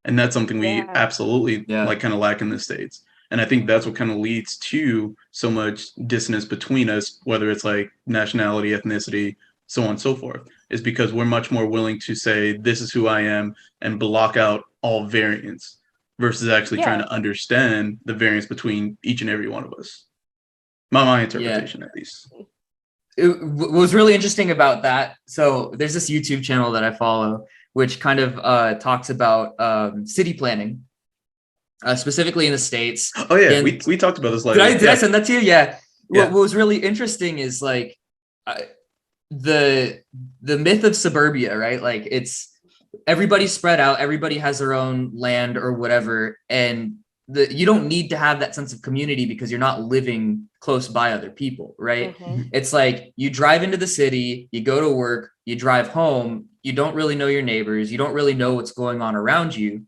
And that's something we absolutely like kind of lack in the States. And I think that's what kind of leads to so much dissonance between us, whether it's like nationality, ethnicity, so on and so forth, is because we're much more willing to say, this is who I am, and block out all variance versus actually trying to understand the variance between each and every one of us. My interpretation, at least. What was really interesting about that, so there's this YouTube channel that I follow, which kind of talks about city planning, specifically in the States. Oh yeah, and we talked about this. Did I send that to you? Yeah. What was really interesting is like the myth of suburbia, right? Like it's everybody's spread out, everybody has their own land or whatever, and you don't need to have that sense of community because you're not living close by other people, right? It's like you drive into the city, you go to work, you drive home, you don't really know your neighbors, you don't really know what's going on around you.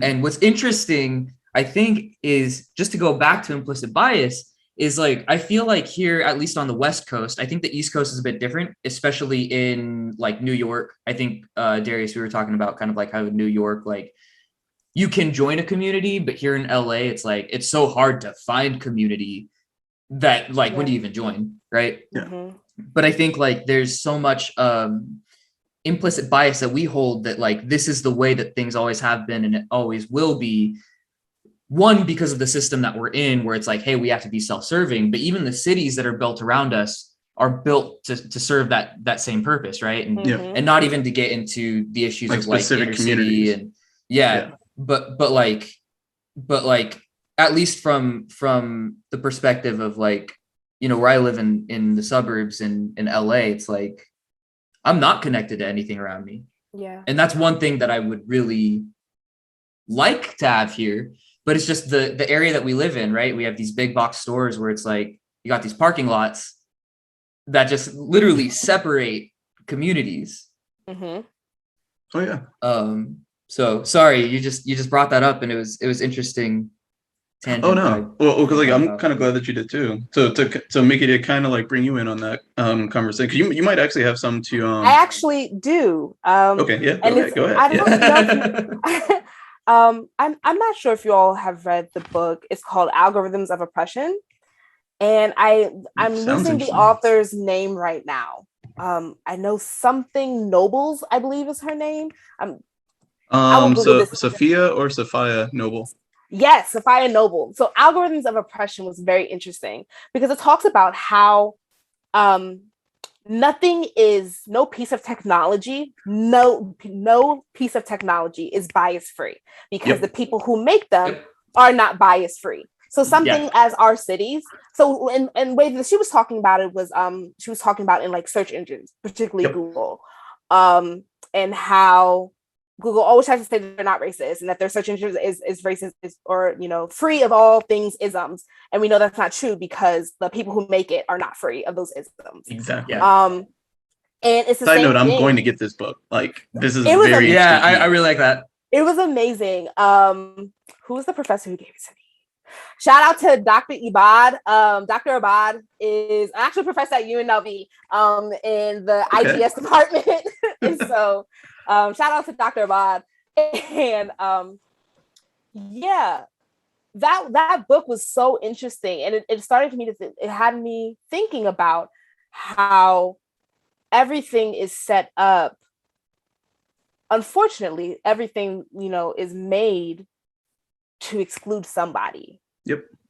And what's interesting, I think, is just to go back to implicit bias, is like I feel like here, at least on the West Coast, I think the East Coast is a bit different, especially in like New York. I think Darius, we were talking about kind of like how New York, like you can join a community, but here in LA, it's like it's so hard to find community that like when do you even join, right? But I think like there's so much implicit bias that we hold that like this is the way that things always have been and it always will be. One, because of the system that we're in, where it's like, hey, we have to be self-serving, but even the cities that are built around us are built to serve that same purpose, right? And and not even to get into the issues like of like inner city and but like at least from the perspective of like, you know, where I live in the suburbs in LA, it's like I'm not connected to anything around me. And that's one thing that I would really like to have here. But it's just the area that we live in, right? We have these big box stores where it's like you got these parking lots that just literally separate communities. Oh yeah. So sorry, you just brought that up, and it was interesting. Tangent. Oh no, well, because like I'm kind of glad that you did too. So to make it kind of like bring you in on that conversation, because you might actually have some to. I actually do. Okay, yeah, go ahead. I don't know. I'm not sure if you all have read the book. It's called Algorithms of Oppression, and I'm losing the author's name right now. I know something Nobles, I believe is her name. So Sophia or Sophia Noble. Yes, Sophia Noble. So Algorithms of Oppression was very interesting because it talks about how no piece of technology piece of technology is bias free because the people who make them are not bias free. So something as our cities. So and way that she was talking about it was she was talking about in like search engines, particularly Google, and how Google always has to say that they're not racist and that their search engine is racist or, you know, free of all things isms. And we know that's not true because the people who make it are not free of those isms. Exactly. And it's the side same note, I'm thing. going to get this book. Like this is I really like that. It was amazing. Who was the professor who gave it to me? Shout out to Dr. Ibad. Dr. Ibad is an actual professor at UNLV in the IGS department. And so shout out to Dr. Ibad. And that book was so interesting. And it started me to it had me thinking about how everything is set up. Unfortunately, everything, you know, is made to exclude somebody.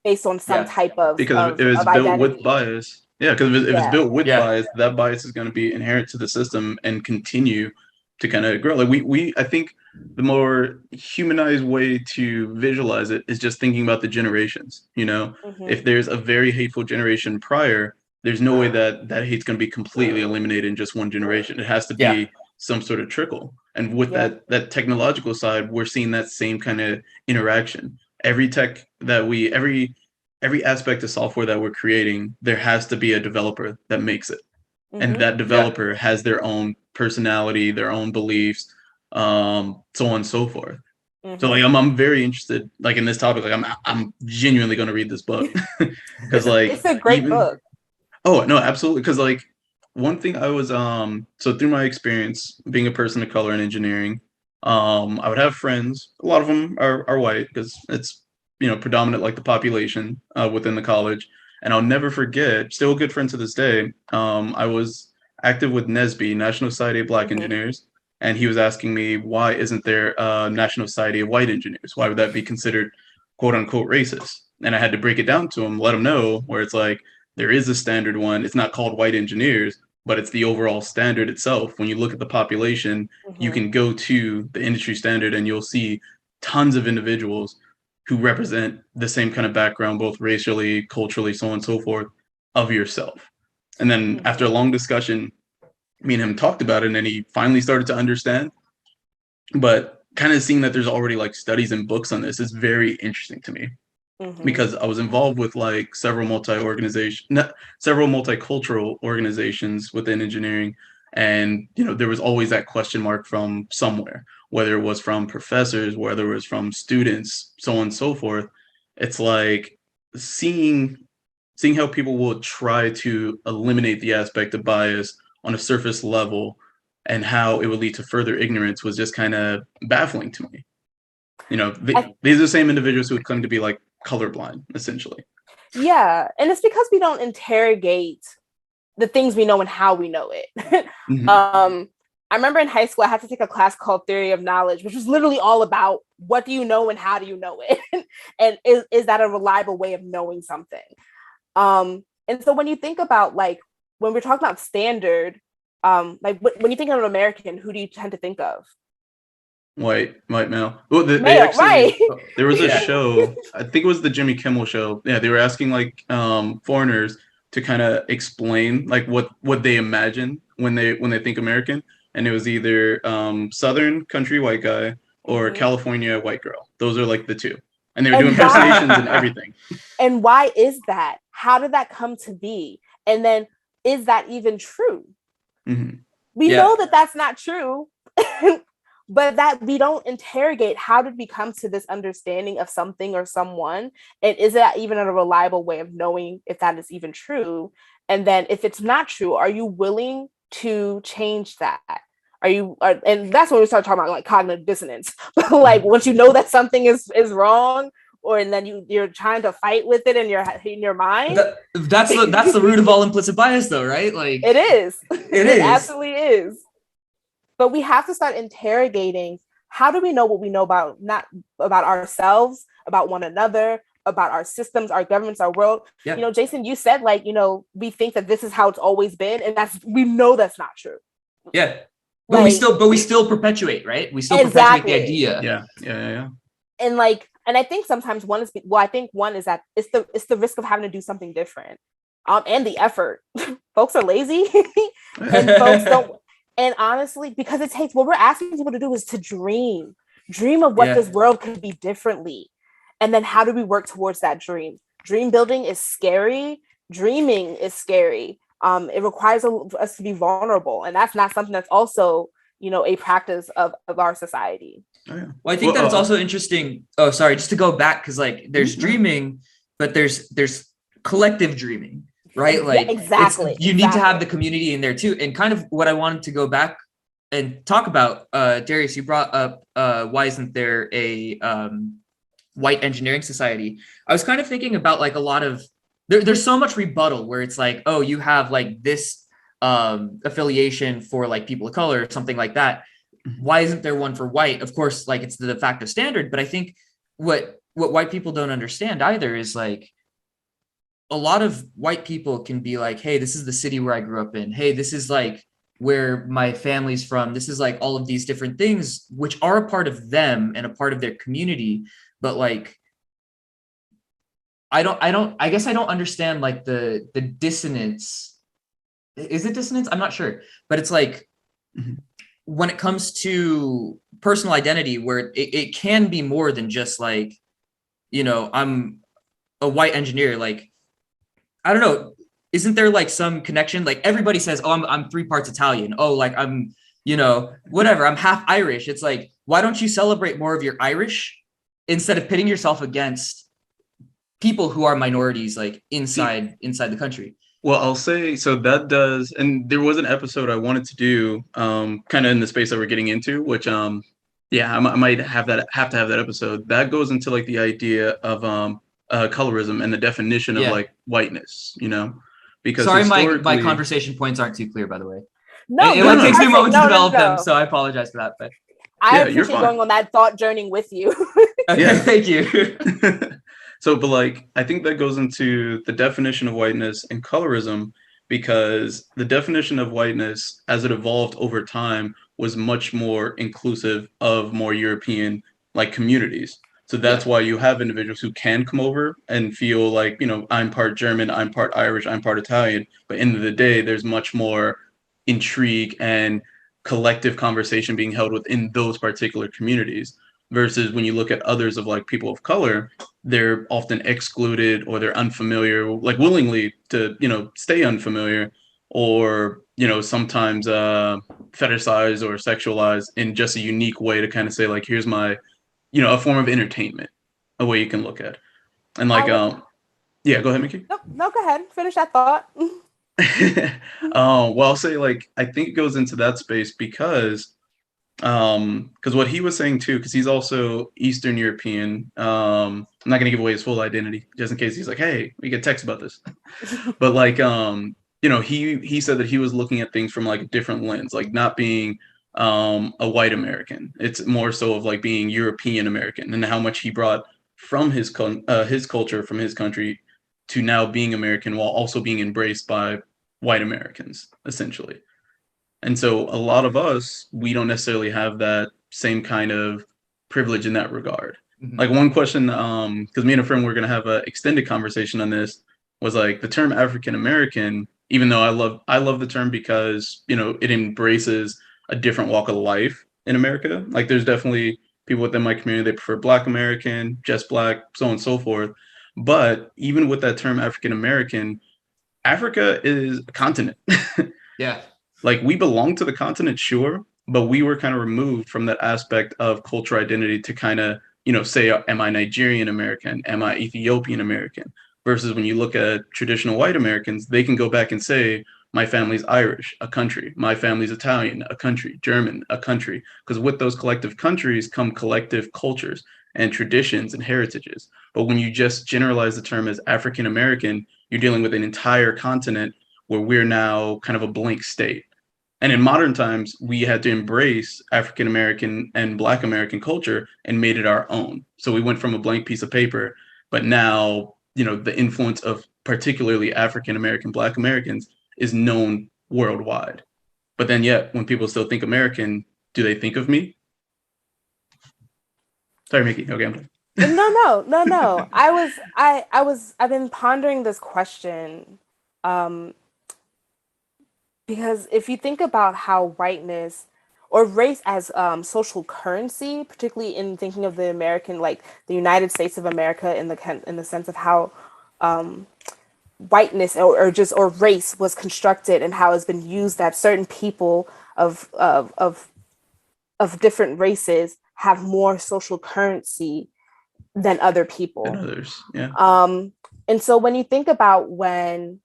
Based on some type of because it was built identity. With bias. Yeah, because if it's built with bias, that bias is going to be inherent to the system and continue to kind of grow. Like I think the more humanized way to visualize it is just thinking about the generations. You know, if there's a very hateful generation prior, there's no way that hate's going to be completely eliminated in just one generation. It has to be some sort of trickle. And with that technological side, we're seeing that same kind of interaction. Every tech that every aspect of software that we're creating, there has to be a developer that makes it. And that developer has their own personality, their own beliefs, so on and so forth. So like I'm very interested like in this topic. Like I'm genuinely going to read this book because like it's a great book. Oh no, absolutely. Because like one thing I was so through my experience being a person of color in engineering, I would have friends. A lot of them are white because it's predominant like the population within the college. And I'll never forget, still a good friend to this day. I was active with NSBE, National Society of Black Engineers, and he was asking me why isn't there a National Society of White Engineers? Why would that be considered quote unquote racist? And I had to break it down to him, let him know where it's like there is a standard one. It's not called white engineers, but it's the overall standard itself. When you look at the population, you can go to the industry standard and you'll see tons of individuals who represent the same kind of background, both racially, culturally, so on and so forth, of yourself. And then after a long discussion, me and him talked about it, and then he finally started to understand. But kind of seeing that there's already like studies and books on this is very interesting to me. Because I was involved with like several multicultural organizations within engineering, and there was always that question mark from somewhere, whether it was from professors, whether it was from students, so on and so forth. It's like seeing how people will try to eliminate the aspect of bias on a surface level, and how it would lead to further ignorance was just kind of baffling to me. These are the same individuals who would claim to be like colorblind, essentially. Yeah, and it's because we don't interrogate the things we know and how we know it. I remember in high school I had to take a class called Theory of Knowledge, which was literally all about what do you know and how do you know it, and is that a reliable way of knowing something. And so when you think about like when we're talking about standard, like when you think of an American, who do you tend to think of? White male. Well, they Male, actually, right? there was a show, I think it was the Jimmy Kimmel show. Yeah, they were asking like foreigners to kind of explain like what they imagine when they think American, and it was either Southern country white guy or California white girl. Those are like the two, and they were doing impersonations and everything. And why is that? How did that come to be? And then is that even true? We know that that's not true. But that we don't interrogate how did we come to this understanding of something or someone, and is that even a reliable way of knowing if that is even true? And then if it's not true, are you willing to change that? And that's when we start talking about like cognitive dissonance. Like once you know that something is wrong, and then you're trying to fight with it in your mind. That's the root of all implicit bias, though, right? Like it is. It absolutely is. But we have to start interrogating, how do we know what we know about, not about ourselves, about one another, about our systems, our governments, our world. Jason, you said like, we think that this is how it's always been, and we know that's not true. Yeah. But we still perpetuate, right? We still perpetuate the idea. Yeah. And I think sometimes one is that it's the risk of having to do something different. And the effort. Folks are lazy and folks don't. And honestly, because it takes, what we're asking people to do is to dream of what this world could be differently. And then how do we work towards that dream? Dream building is scary. Dreaming is scary. It requires us to be vulnerable. And that's not something that's also, a practice of our society. Oh, yeah. Well, I think that it's also interesting. Oh, sorry, just to go back, because like there's dreaming, but there's collective dreaming. Right? Like exactly. You need to have the community in there too. And kind of what I wanted to go back and talk about, Darius, you brought up why isn't there a white engineering society? I was kind of thinking about like a lot of there's so much rebuttal where it's like, oh, you have like this affiliation for like people of color or something like that. Why isn't there one for white? Of course, like it's the de facto standard, but I think what white people don't understand either is like, a lot of white people can be like, hey, this is the city where I grew up in. Hey, this is like where my family's from. This is like all of these different things, which are a part of them and a part of their community. But like, I guess I don't understand like the dissonance. Is it dissonance? I'm not sure. But it's like, when it comes to personal identity, where it can be more than just like, I'm a white engineer, like, I don't know. Isn't there like some connection? Like everybody says, oh, I'm 3 parts Italian. Oh, like I'm you know, whatever, I'm half Irish. It's like, why don't you celebrate more of your Irish instead of pitting yourself against people who are minorities, like inside the country? Well, I'll say, so that does, and there was an episode I wanted to do, kind of in the space that we're getting into, which, yeah, I might have to have that episode. That goes into like the idea of colorism and the definition of Yeah. like whiteness, you know, because Sorry, my historically, conversation points aren't too clear, by the way. No, It takes me a moment to develop them, no. so I apologize for that. But I Yeah, you're appreciate fine. going on that thought journey with you. okay, Yeah. thank you. So, but like, I think that goes into the definition of whiteness and colorism, because the definition of whiteness as it evolved over time was much more inclusive of more European like communities. So that's why you have individuals who can come over and feel like, you know, I'm part German, I'm part Irish, I'm part Italian. But end of the day, there's much more intrigue and collective conversation being held within those particular communities. Versus when you look at others of like people of color, they're often excluded or they're unfamiliar, like willingly to, you know, stay unfamiliar, or, you know, sometimes fetishized or sexualized in just a unique way to kind of say like, here's my, you know, a form of entertainment, a way you can look at. And like, yeah, go ahead, Mickey. No, go ahead. Finish that thought. Well, I'll say like, I think it goes into that space because what he was saying too, because he's also Eastern European. I'm not gonna give away his full identity just in case he's like, hey, we get text about this. But like, you know, he said that he was looking at things from like a different lens, like not being a white American. It's more so of like being European American, and how much he brought from his culture, from his country, to now being American while also being embraced by white Americans, essentially. And so a lot of us, we don't necessarily have that same kind of privilege in that regard. Mhm. Like one question, because me and a friend were going to have an extended conversation on this, was like the term African American, even though I love the term because, you know, it embraces a different walk of life in America. Like there's definitely people within my community, they prefer Black American, just Black, so on and so forth. But even with that term African American, Africa is a continent. Yeah. Like we belong to the continent, sure, but we were kind of removed from that aspect of cultural identity to kind of, you know, say, am I Nigerian American? Am I Ethiopian American? Versus when you look at traditional white Americans, they can go back and say, my family's Irish, a country. My family's Italian, a country. German, a country. Because with those collective countries come collective cultures and traditions and heritages. But when you just generalize the term as African American, you're dealing with an entire continent where we're now kind of a blank state. And in modern times, we had to embrace African American and Black American culture and made it our own. So we went from a blank piece of paper, but now, you know, the influence of particularly African American, Black Americans is known worldwide. But then yet, when people still think American, do they think of me? Sorry, Mickey. Okay, I'm done. No. I've been pondering this question. Because if you think about how whiteness or race as social currency, particularly in thinking of the American, like the United States of America, in the sense of how whiteness or race was constructed and how it's been used, that certain people of different races have more social currency than other people. And others, yeah. And so when you think about when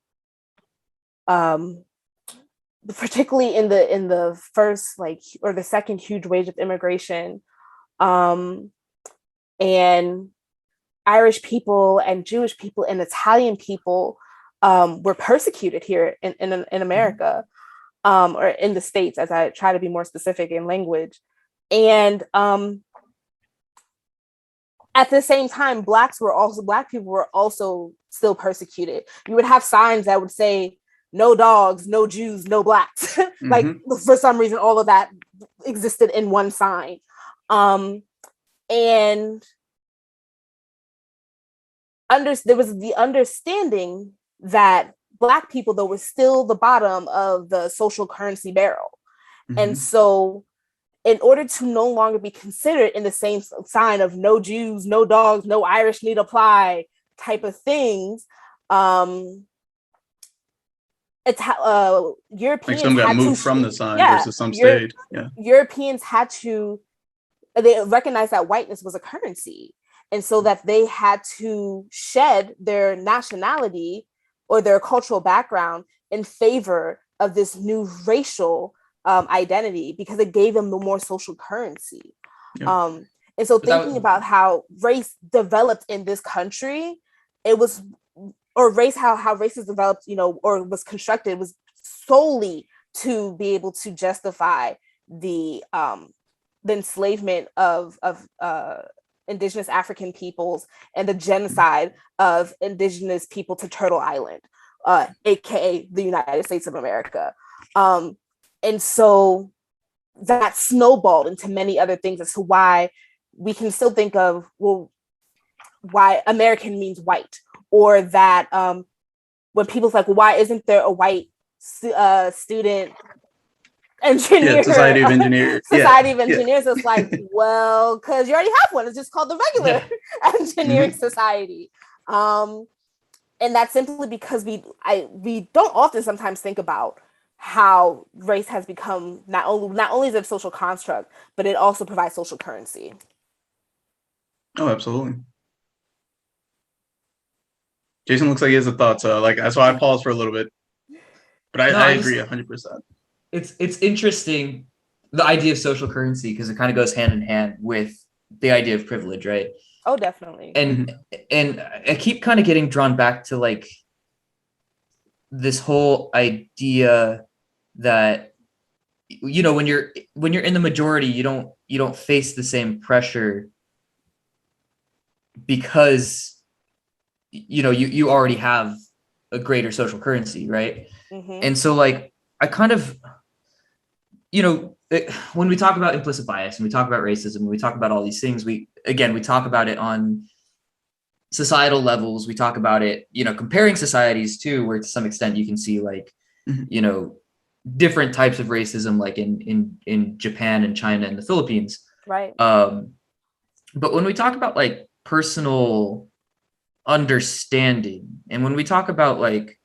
particularly in the first or the second huge wave of immigration, and Irish people and Jewish people and Italian people were persecuted here in America, or in the States, as I try to be more specific in language. And at the same time, Black people were also still persecuted. You would have signs that would say, no dogs, no Jews, no Blacks. Like for some reason, all of that existed in one sign. And there was the understanding that Black people, though, were still the bottom of the social currency barrel. And so in order to no longer be considered in the same sign of no Jews, no dogs, no Irish need apply type of things, Like some Europeans got had moved to, from the sign yeah, versus some stayed. Yeah. Europeans had to, they recognized that whiteness was a currency. And so that they had to shed their nationality or their cultural background in favor of this new racial identity, because it gave them the more social currency. Yeah. And so thinking about how race developed in this country, it was, or race, how race is developed, you know, or was constructed, was solely to be able to justify the enslavement of indigenous African peoples and the genocide of indigenous people to Turtle Island, aka the United States of America. And so that snowballed into many other things as to why we can still think of, well, why American means white, or that when people's like, well, why isn't there a white student engineer? Yeah, Society of Engineers. Society of Engineers. It's like, well, because you already have one. It's just called the regular engineering society. And that's simply because we don't often sometimes think about how race has become not only is it a social construct, but it also provides social currency. Oh, absolutely. Jason looks like he has a thought, so like that's why I paused for a little bit. But I agree 100%. It's interesting, the idea of social currency, because it kind of goes hand in hand with the idea of privilege, right? Oh, definitely. And I keep kind of getting drawn back to like this whole idea that, you know, when you're in the majority, you don't face the same pressure because, you know, you already have a greater social currency, right? And so like I kind of, you know, when we talk about implicit bias and we talk about racism, and we talk about all these things, we talk about it on societal levels. We talk about it, you know, comparing societies too, where to some extent you can see like, you know, different types of racism, like in Japan and China and the Philippines. Right. But when we talk about like personal understanding, and when we talk about like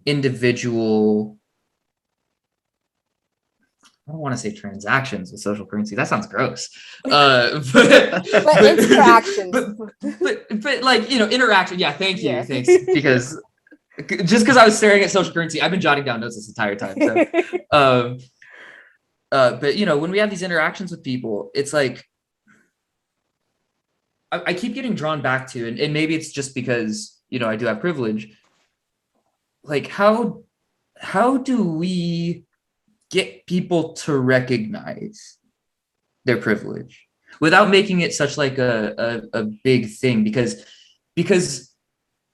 individual, I don't want to say transactions with social currency. That sounds gross. But interactions. But like, you know, interaction. Yeah, thank you. Yeah. Thanks. Because I was staring at social currency, I've been jotting down notes this entire time. So, but you know, when we have these interactions with people, it's like I keep getting drawn back to, and maybe it's just because, you know, I do have privilege. Like how do we get people to recognize their privilege without making it such like a big thing, because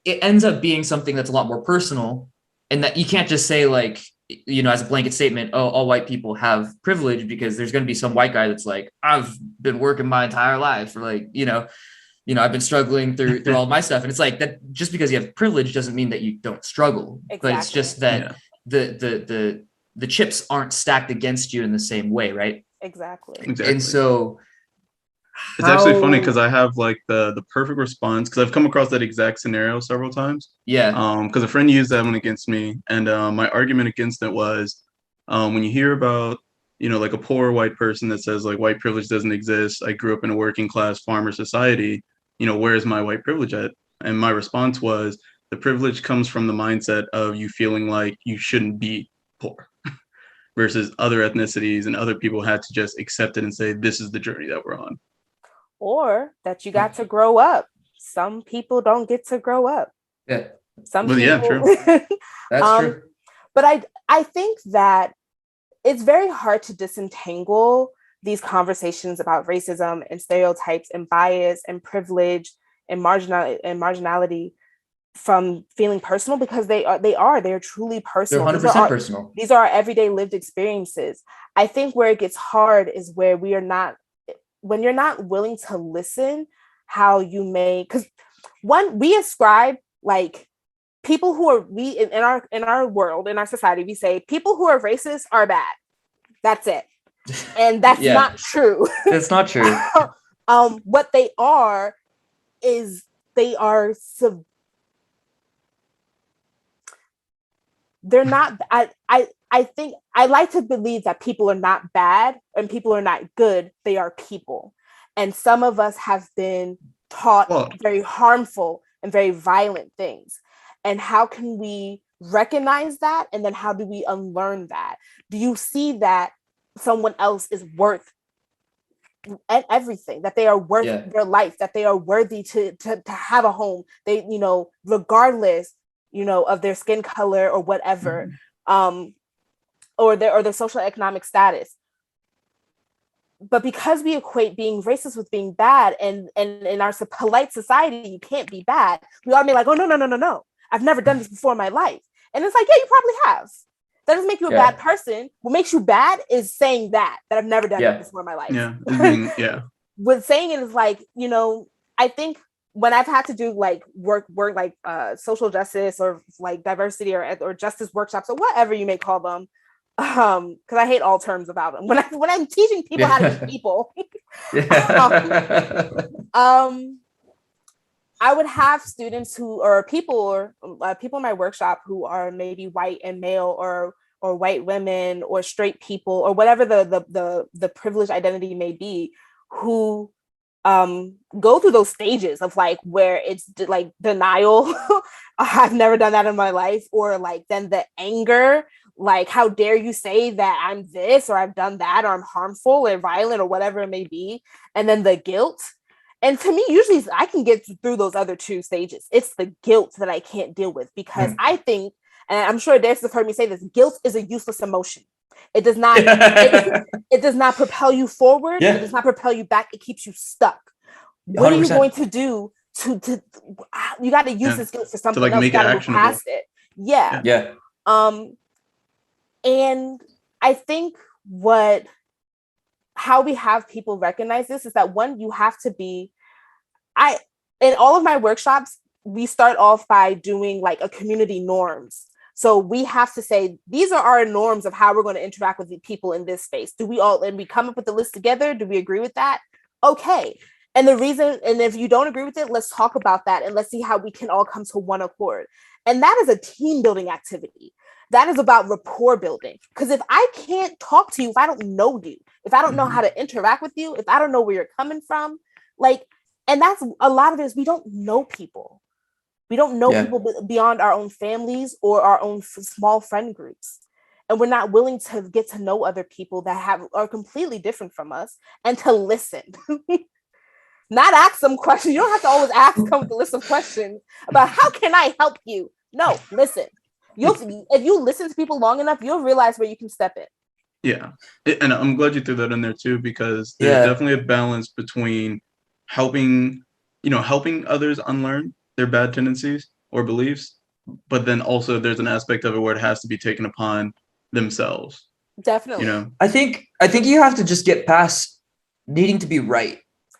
it ends up being something that's a lot more personal, and that you can't just say like, you know, as a blanket statement, oh, all white people have privilege, because there's going to be some white guy that's like, I've been working my entire life for like, you know, I've been struggling through all of my stuff. And it's like that just because you have privilege doesn't mean that you don't struggle. Exactly. But it's just that the chips aren't stacked against you in the same way, right? Exactly. And so it's actually funny because I have like the perfect response, because I've come across that exact scenario several times. Yeah. Because a friend used that one against me, and my argument against it was, when you hear about, you know, like a poor white person that says like white privilege doesn't exist, I grew up in a working class farmer society, you know, where's my white privilege at? And my response was, the privilege comes from the mindset of you feeling like you shouldn't be poor, versus other ethnicities and other people had to just accept it and say, this is the journey that we're on. Or that you got to grow up. Some people don't get to grow up. Yeah. Yeah, true. That's true. But I think that it's very hard to disentangle these conversations about racism and stereotypes and bias and privilege and marginality from feeling personal, because they're truly personal. They're 100% personal. These are our everyday lived experiences. I think where it gets hard is where when you're not willing to listen, how you may, because we ascribe like people who are, in our world, in our society, we say people who are racist are bad. That's it. And that's not true. It's not true. What they are is they're not, I think I like to believe that people are not bad and people are not good. They are people. And some of us have been taught very harmful and very violent things. And how can we recognize that? And then how do we unlearn that? Do you see that someone else is worth everything, that they are worth their life, that they are worthy to have a home, they, you know, regardless, you know, of their skin color or whatever, or their social economic status. But because we equate being racist with being bad, and in our polite society, you can't be bad, we all be like, oh, no. I've never done this before in my life. And it's like, yeah, you probably have. That doesn't make you a bad person. What makes you bad is saying that I've never done it before in my life. With saying it is like, you know, I think when I've had to do like work like social justice or like diversity or justice workshops or whatever you may call them, because I hate all terms about them. When I'm teaching people how to be people, I would have students who, or people in my workshop who are maybe white and male, or white women, or straight people, or whatever the privileged identity may be, who go through those stages of like where it's like denial. I've never done that in my life, or like then the anger, like how dare you say that I'm this or I've done that or I'm harmful or violent or whatever it may be, and then the guilt. And to me, usually I can get through those other two stages. It's the guilt that I can't deal with, because I think, and I'm sure Darius has heard me say this, guilt is a useless emotion. It does not, it does not propel you forward. It does not propel you back. It keeps you stuck. 100%. What are you going to do to you got to use this guilt for something else. You got to move past it. Yeah. And I think how we have people recognize this is that, one, you have to be, in all of my workshops, we start off by doing like a community norms. So we have to say, these are our norms of how we're going to interact with the people in this space. And we come up with the list together. Do we agree with that? Okay. And if you don't agree with it, let's talk about that. And let's see how we can all come to one accord. And that is a team building activity. That is about rapport building. Because if I can't talk to you, if I don't know you, if I don't know how to interact with you, if I don't know where you're coming from, like, and that's a lot of it is we don't know people. We don't know people beyond our own families or our own small friend groups. And we're not willing to get to know other people that are completely different from us, and to listen. Not ask them questions. You don't have to always come with a list of questions about how can I help you? No, listen. If you listen to people long enough, you'll realize where you can step in. Yeah. And I'm glad you threw that in there too, because there's definitely a balance between helping others unlearn their bad tendencies or beliefs, but then also there's an aspect of it where it has to be taken upon themselves. Definitely. You know, I think you have to just get past needing to be right.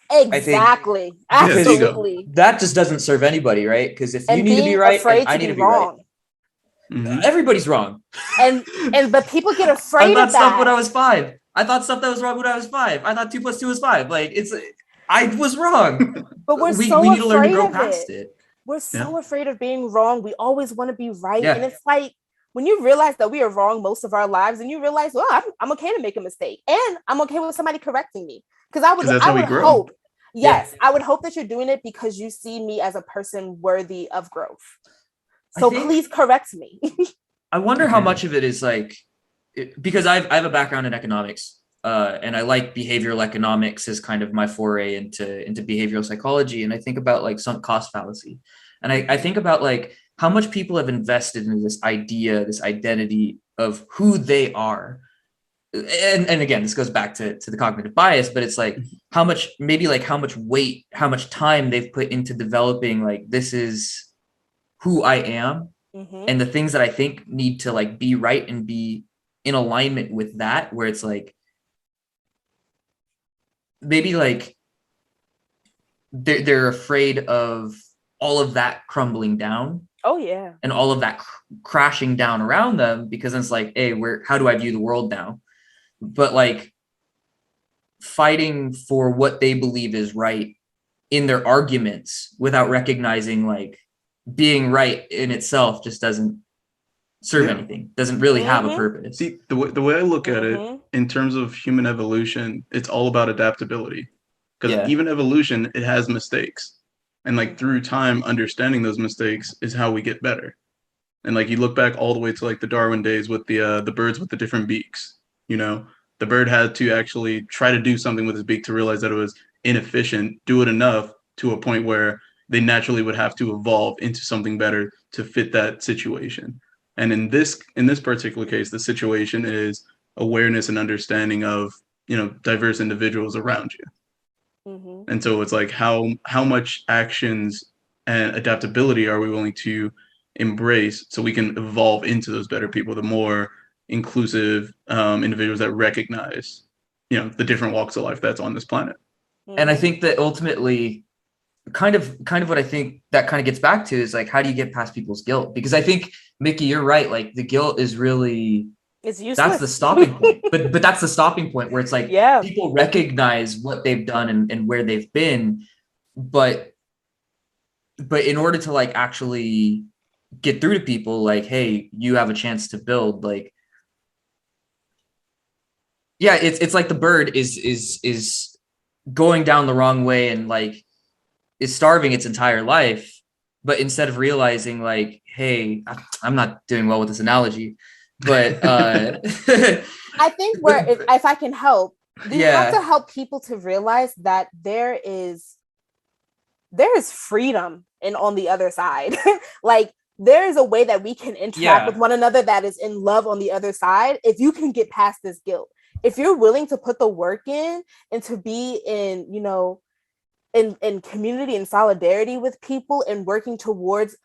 Exactly. Absolutely. That just doesn't serve anybody, right? Because if you need to be right, and I need to be wrong. Right. Everybody's wrong. But people get afraid of that. I thought stuff when I was 5. I thought stuff that was wrong when I was 5. I thought 2 + 2 was 5. Like I was wrong. But we need to learn to grow past it. We're so afraid of being wrong. We always want to be right. And it's like, when you realize that we are wrong most of our lives, and you realize, well, I'm okay to make a mistake, and I'm okay with somebody correcting me. Because I would hope, I would hope that you're doing it because you see me as a person worthy of growth. So please correct me. I wonder how much of it is like, because I have a background in economics, and I like behavioral economics as kind of my foray into behavioral psychology. And I think about like sunk cost fallacy. And I think about like how much people have invested in this idea, this identity of who they are. And again, this goes back to the cognitive bias, but it's like how much weight, how much time they've put into developing, like, this is who I am. And the things that I think need to like be right and be in alignment with that, where it's like, maybe like they're afraid of all of that crumbling down. Oh yeah. And all of that crashing down around them, because it's like, hey, how do I view the world now? But like fighting for what they believe is right in their arguments without recognizing like being right in itself just doesn't serve anything, doesn't really have a Mhm. purpose. See, the way I look at it Mhm. in terms of human evolution, it's all about adaptability. Because Yeah. even evolution, it has mistakes. And like through time, understanding those mistakes is how we get better. And like you look back all the way to like the Darwin days with the birds with the different beaks. You know, the bird had to actually try to do something with his beak to realize that it was inefficient, do it enough to a point where they naturally would have to evolve into something better to fit that situation. And in this particular case, the situation is awareness and understanding of, diverse individuals around you. Mhm. And so it's like how much actions and adaptability are we willing to embrace so we can evolve into those better people, the more inclusive individuals that recognize, the different walks of life that's on this planet. And I Mhm. think that ultimately kind of what I think that kind of gets back to is like, how do you get past people's guilt? Because I think, Mickey, you're right. Like the guilt is really, It's useless. that's the stopping point. But that's the stopping point where it's like, Yeah. people recognize what they've done and where they've been, but in order to like actually get through to people, like, hey, you have a chance to build, like, yeah, it's like the bird is going down the wrong way and like is starving its entire life, but instead of realizing like, hey, I'm not doing well with this analogy, but I think where if I can help, we have to yeah, help people to realize that there is freedom and on the other side. Like there is a way that we can interact with one another that is in love on the other side. If you can get past this guilt, if you're willing to put the work in and to be in, in community and solidarity with people and working towards,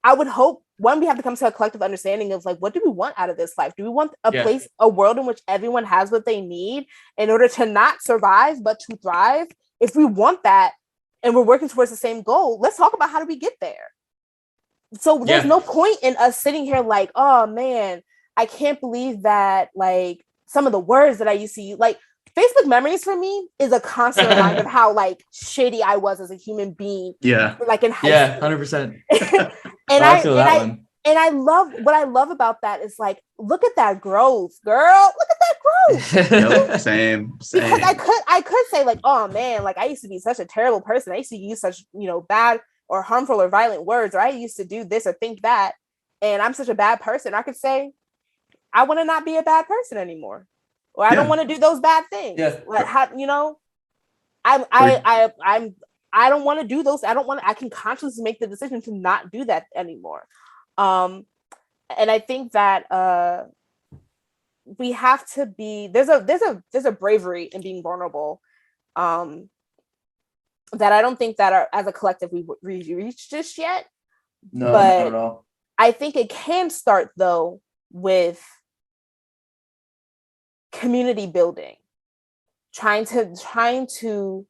I would hope, one, we have to come to a collective understanding of like, what do we want out of this life? Do we want a place, a world in which everyone has what they need in order to not survive, but to thrive? If we want that and we're working towards the same goal, let's talk about how do we get there. So there's no point in us sitting here like, oh man, I can't believe that like some of the words that I used to use, like Facebook memories for me is a constant reminder of how like shitty I was as a human being. Yeah. Like in high school. 100%. And I love what I love about that is like, look at that growth, girl. Look at that growth. Yep, same. Because I could say like, oh man, like I used to be such a terrible person. I used to use such, bad or harmful or violent words, or I used to do this or think that, and I'm such a bad person. I could say, I want to not be a bad person anymore, or I don't want to do those bad things. Like how, I don't want to do those. I can consciously make the decision to not do that anymore. And I think that we have to be, there's a bravery in being vulnerable that I don't think that as a collective we reached just yet. No, but not at all. I think it can start though with community building, trying to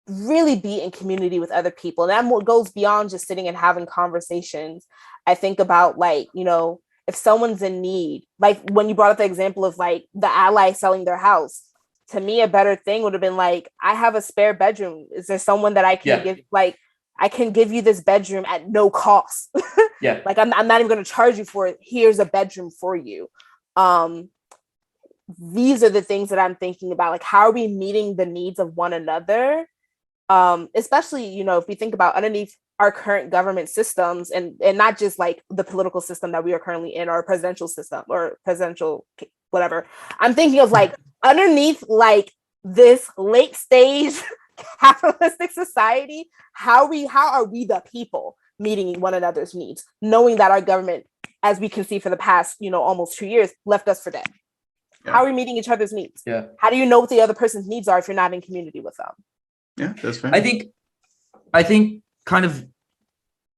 really be in community with other people. And that goes beyond just sitting and having conversations. I think about like, if someone's in need, like when you brought up the example of like the ally selling their house, to me, a better thing would have been like, I have a spare bedroom. Is there someone that I can give, like, I can give you this bedroom at no cost. Like, I'm not even going to charge you for it. Here's a bedroom for you. These are the things that I'm thinking about. Like, how are we meeting the needs of one another? Especially, if we think about underneath our current government systems and not just like the political system that we are currently in, or presidential system or presidential whatever. I'm thinking of like underneath like this late stage capitalistic society, how are we the people meeting one another's needs, knowing that our government, as we can see for the past, almost 2 years, left us for dead. How are we meeting each other's needs? How do you know what the other person's needs are if you're not in community with them? Yeah, that's fair. I think kind of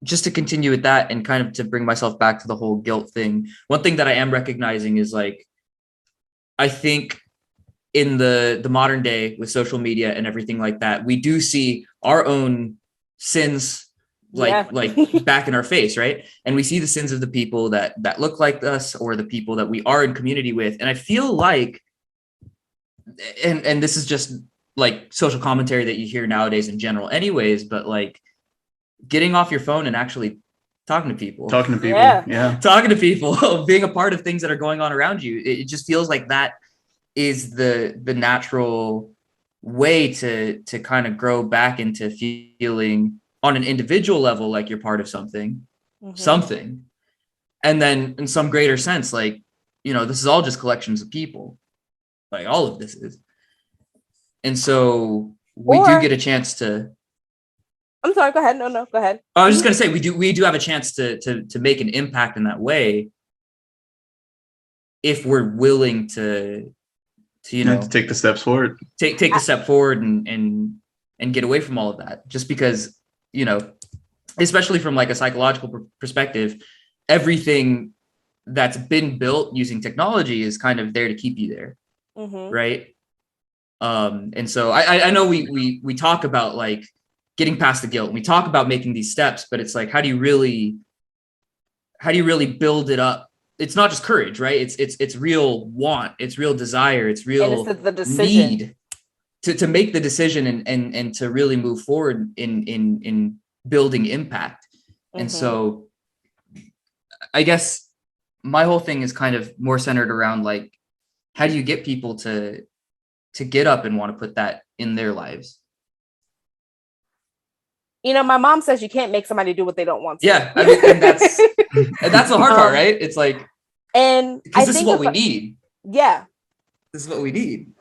just to continue with that and kind of to bring myself back to the whole guilt thing, one thing that I am recognizing is like, I think in the modern day with social media and everything like that, we do see our own sins like back in our face, right? And we see the sins of the people that look like us or the people that we are in community with. And I feel like, and this is just like social commentary that you hear nowadays in general anyways, but like getting off your phone and actually talking to people, Yeah. talking to people, being a part of things that are going on around you. It just feels like that is the natural way to kind of grow back into feeling on an individual level like you're part of something, and then in some greater sense, like, you know, this is all just collections of people, like all of this is. And so we do get a chance to. I'm sorry, go ahead. No, go ahead. I was just going to say, we do have a chance to make an impact in that way if we're willing to you know, to take the steps forward, take the step forward and get away from all of that. Just because, you know, especially from like a psychological perspective, everything that's been built using technology is kind of there to keep you there, right? And so I know we talk about like getting past the guilt, and we talk about making these steps, but it's like, how do you really build it up? It's not just courage, right? It's real want, it's real desire, it's real the decision. Need to make the decision and to really move forward in building impact. And so I guess my whole thing is kind of more centered around like, how do you get people to get up and want to put that in their lives? You know, my mom says you can't make somebody do what they don't want to. Yeah, I mean, and that's the hard part, right? It's like, and because this is what we need. Yeah, this is what we need.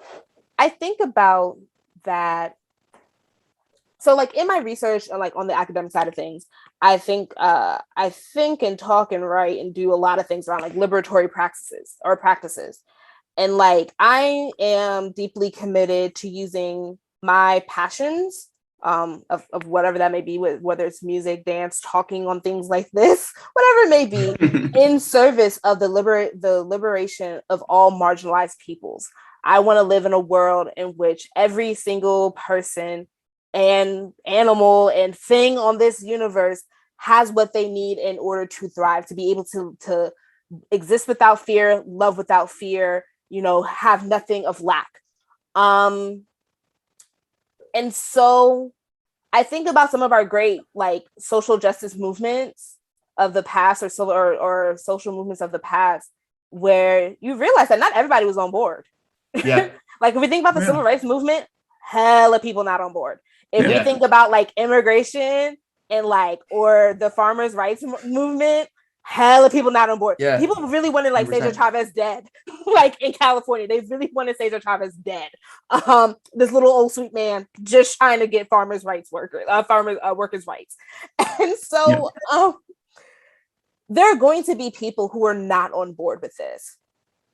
I think about that. So, like in my research, like on the academic side of things, I think and talk and write and do a lot of things around like liberatory practices. And like, I am deeply committed to using my passions of whatever that may be, whether it's music, dance, talking on things like this, whatever it may be, in service of the liberation of all marginalized peoples. I want to live in a world in which every single person and animal and thing on this universe has what they need in order to thrive, to be able to exist without fear, love without fear, you know, have nothing of lack. And so I think about some of our great like social justice movements of the past, or social movements of the past, where you realize that not everybody was on board. Yeah. Like if we think about the civil rights movement, hella people not on board. If we think about like immigration and like, or the farmers' rights movement, hella people not on board. Yeah. People really wanted like 100%. Cesar Chavez dead. Like in California, they really wanted Cesar Chavez dead. This little old sweet man just trying to get farmers' workers' rights. And so there are going to be people who are not on board with this,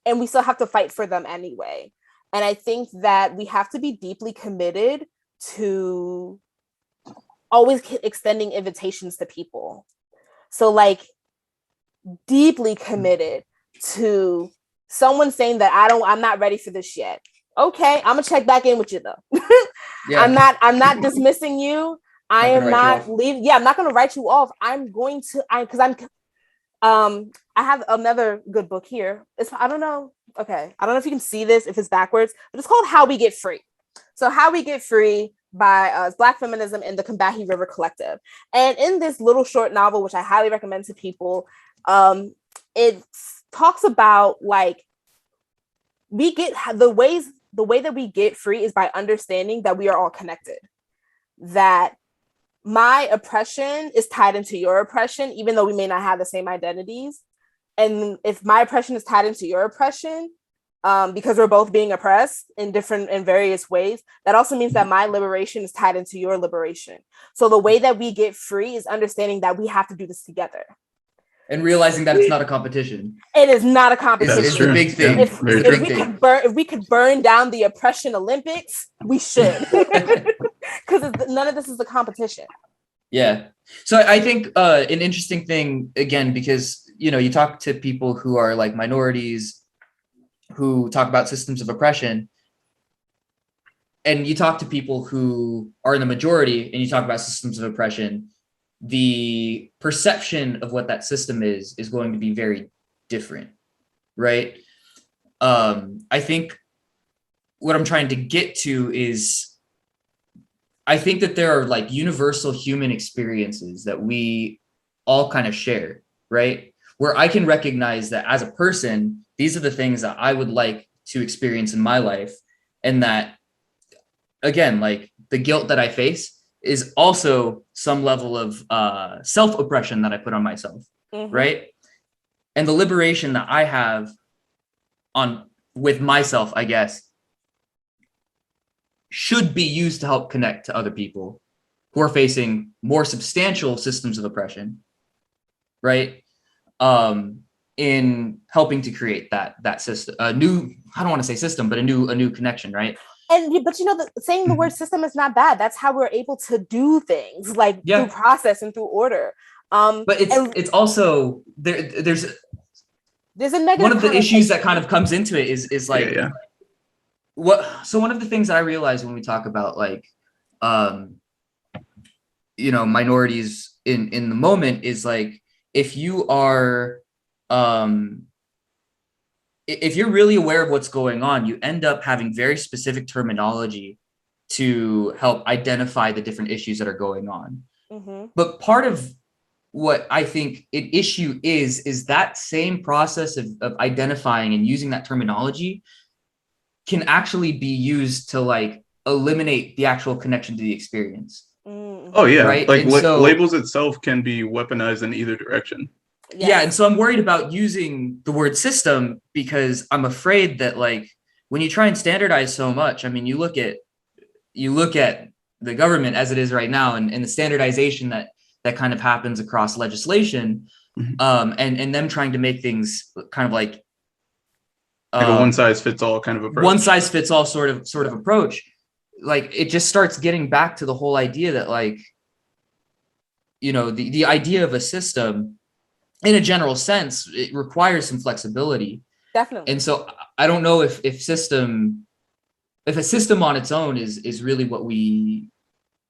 and we still have to fight for them anyway. And I think that we have to be deeply committed to always extending invitations to people. So like, deeply committed to someone saying that I'm not ready for this yet. Okay, I'm gonna check back in with you though. I'm not dismissing you. I am not leaving. Yeah, I'm not gonna write you off. I'm going to, I have another good book here. I don't know if you can see this, if it's backwards, but it's called How We Get Free. So How We Get Free by Black Feminism and the Combahee River Collective. And in this little short novel, which I highly recommend to people, it talks about like the way that we get free is by understanding that we are all connected, that my oppression is tied into your oppression, even though we may not have the same identities. And if my oppression is tied into your oppression, because we're both being oppressed in various ways, that also means that my liberation is tied into your liberation. So the way that we get free is understanding that we have to do this together. And realizing that it's not a competition. It is not a competition. It's a big thing. If we could burn down the oppression Olympics, we should. Because none of this is a competition. Yeah. So I think an interesting thing, again, because, you know, you talk to people who are like minorities, who talk about systems of oppression, and you talk to people who are in the majority and you talk about systems of oppression, the perception of what that system is going to be very different, right? I think what I'm trying to get to is, I think that there are like universal human experiences that we all kind of share, right? Where I can recognize that as a person, these are the things that I would like to experience in my life. And that, again, like the guilt that I face is also some level of self-oppression that I put on myself, right? And the liberation that I have with myself, I guess, should be used to help connect to other people who are facing more substantial systems of oppression, right? In helping to create that system, a new, I don't want to say system, but a new connection, right? But saying the word system is not bad. That's how we're able to do things, like through process and through order. But it's also there's a negative. One of the issues that kind of comes into it is like so one of the things that I realize when we talk about like minorities in the moment is like, if you are if you're really aware of what's going on, you end up having very specific terminology to help identify the different issues that are going on. But part of what I think an issue is that same process of identifying and using that terminology can actually be used to like eliminate the actual connection to the experience. Oh yeah, right? Like labels itself can be weaponized in either direction. Yeah, and so I'm worried about using the word system because I'm afraid that like when you try and standardize so much, I mean, you look at the government as it is right now, and the standardization that kind of happens across legislation, and them trying to make things kind of like a one size fits all kind of approach. One size fits all sort of approach. Like it just starts getting back to the whole idea that like, the idea of a system in a general sense, it requires some flexibility. Definitely. And so I don't know if a system on its own is really what we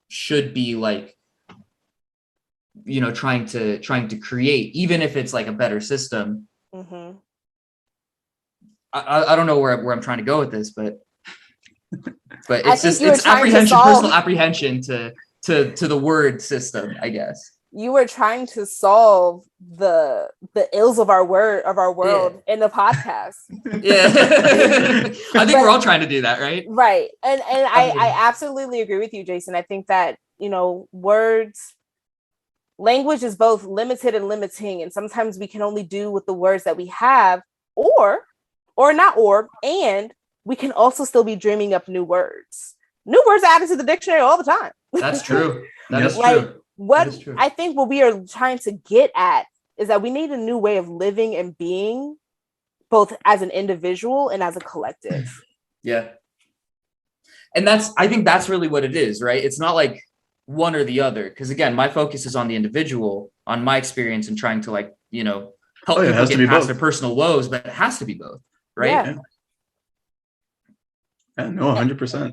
should be like, trying to create, even if it's like a better system. I don't know where I'm trying to go with this, but it's just personal apprehension to the word system, I guess. You were trying to solve the ills of our world in the podcast. Yeah. I think we're all trying to do that, right? Right. And I absolutely agree with you, Jason. I think that, language is both limited and limiting. And sometimes we can only do with the words that we have, and we can also still be dreaming up new words. New words are added to the dictionary all the time. That's true. That is true. I think what we are trying to get at is that we need a new way of living and being, both as an individual and as a collective. Yeah. And I think that's really what it is, right? It's not like one or the other. Because again, my focus is on the individual, on my experience and trying to like, help people get past their personal woes, but it has to be both, right? Yeah, no, 100%.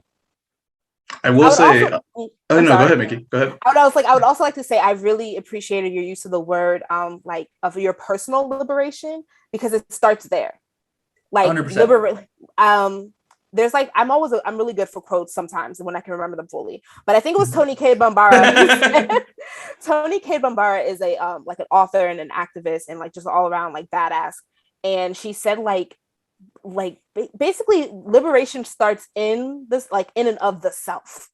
I will say, go ahead, Mickey. Go ahead. I would also like to say I really appreciated your use of the word, of your personal liberation, because it starts there. Like 100%. There's like, I'm really good for quotes sometimes when I can remember them fully, but I think it was Toni Cade Bambara. Toni Cade Bambara is a like an author and an activist and like just all around like badass. And she said like basically liberation starts in this, like in and of the self.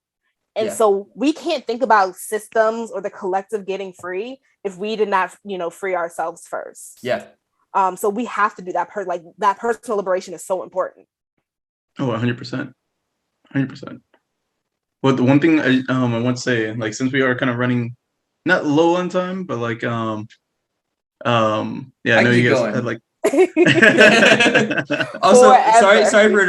And so we can't think about systems or the collective getting free if we did not, free ourselves first. Yeah. So we have to do that. That personal liberation is so important. Oh, 100%. 100%. Well, the one thing I want to say, like, since we are kind of running not low on time, but like, I know you guys had like, also, sorry for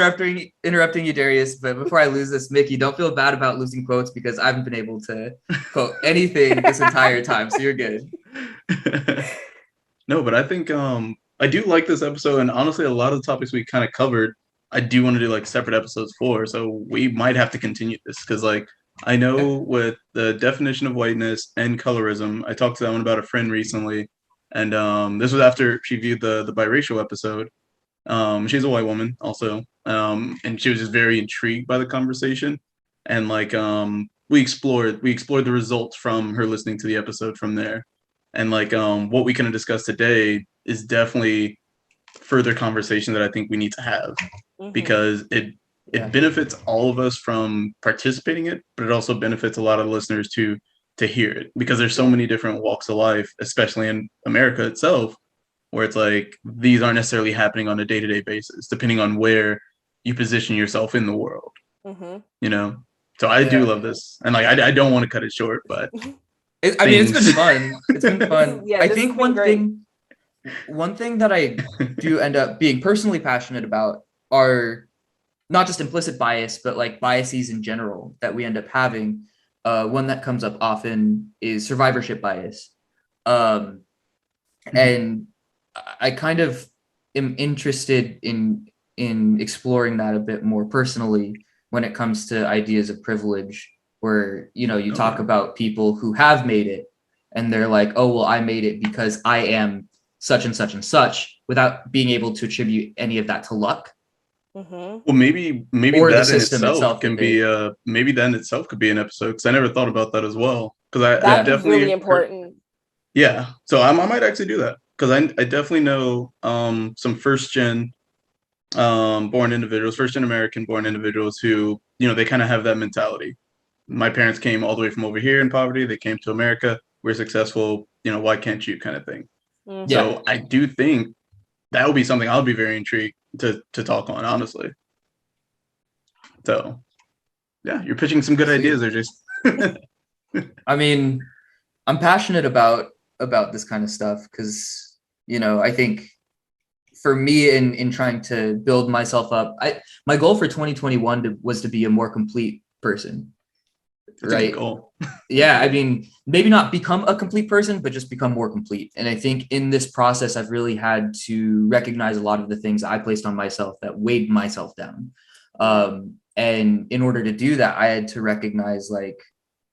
interrupting you, Darius. But before I lose this, Mickey, don't feel bad about losing quotes because I haven't been able to quote anything this entire time. So you're good. No, but I think I do like this episode, and honestly, a lot of the topics we kind of covered, I do want to do like separate episodes for. So we might have to continue this because, like, I know with the definition of whiteness and colorism, I talked to that one about a friend recently. And this was after she viewed the biracial episode. She's a white woman also. And she was just very intrigued by the conversation. And like we explored the results from her listening to the episode from there. And like what we can discuss today is definitely further conversation that I think we need to have, because it benefits all of us from participating in it, but it also benefits a lot of listeners to hear it, because there's so many different walks of life, especially in America itself, where it's like these aren't necessarily happening on a day-to-day basis, depending on where you position yourself in the world. You know, so I do love this, and like I don't want to cut it short, but it's been fun. It's been fun. Yeah, I think one thing that I do end up being personally passionate about are not just implicit bias, but like biases in general that we end up having. One that comes up often is survivorship bias. And I kind of am interested in exploring that a bit more personally when it comes to ideas of privilege, where, you know, you talk about people who have made it and they're like, oh, well, I made it because I am such and such and such, without being able to attribute any of that to luck. Well, maybe or that the in system itself can be maybe that in itself could be an episode, because I never thought about that as well. Because I definitely really important. Yeah, so I might actually do that, because I definitely know some first gen born individuals, first gen American born individuals who, you know, they kind of have that mentality. My parents came all the way from over here in poverty. They came to America. We're successful. You know, why can't you, kind of thing. So I do think that would be something I'll be very intrigued to talk on, honestly. So yeah, you're pitching some good ideas there, Jason. I mean, I'm passionate about this kind of stuff because, you know, I think for me in trying to build myself up, my goal for 2021 was to be a more complete person. That's right? a good goal. Yeah, I mean, maybe not become a complete person, but just become more complete. And I think in this process, I've really had to recognize a lot of the things I placed on myself that weighed myself down. And in order to do that, I had to recognize, like,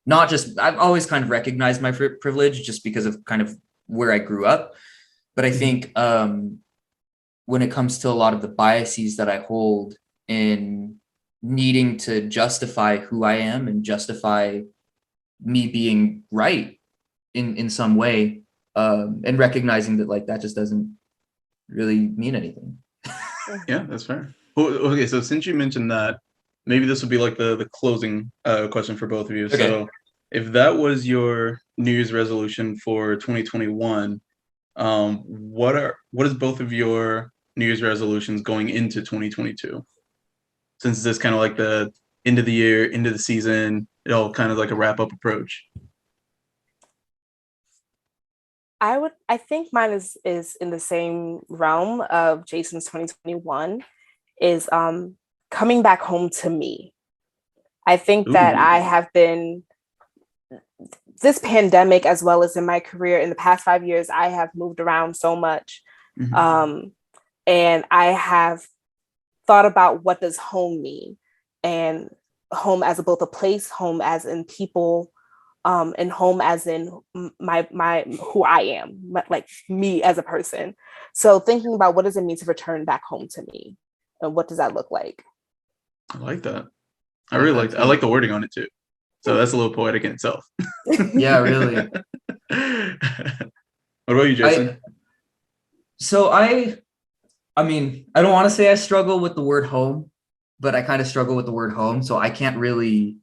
not just, I've always kind of recognized my privilege just because of kind of where I grew up. But I think when it comes to a lot of the biases that I hold in needing to justify who I am and justify me being right in some way, and recognizing that, like, that just doesn't really mean anything. Yeah, that's fair. Well, okay, so since you mentioned that, maybe this would be like the closing question for both of you. Okay. So if that was your New Year's resolution for 2021, what is both of your New Year's resolutions going into 2022? Since this kind of like the end of the year, end of the season, it all kind of like a wrap up approach. I think mine is in the same realm of Jason's 2021, is coming back home to me. I think that I have been, this pandemic, as well as in my career in the past 5 years, I have moved around so much. And I have thought about, what does home mean? And home as both a place, home as in people, and home as in my who I am, like me as a person. So thinking about, what does it mean to return back home to me? And what does that look like? I like that. I really like that. I like the wording on it too. So that's a little poetic in itself. Yeah, really. What about you, Jason? I mean, I don't want to say I struggle with the word home, but I kind of struggle with the word home. So I can't really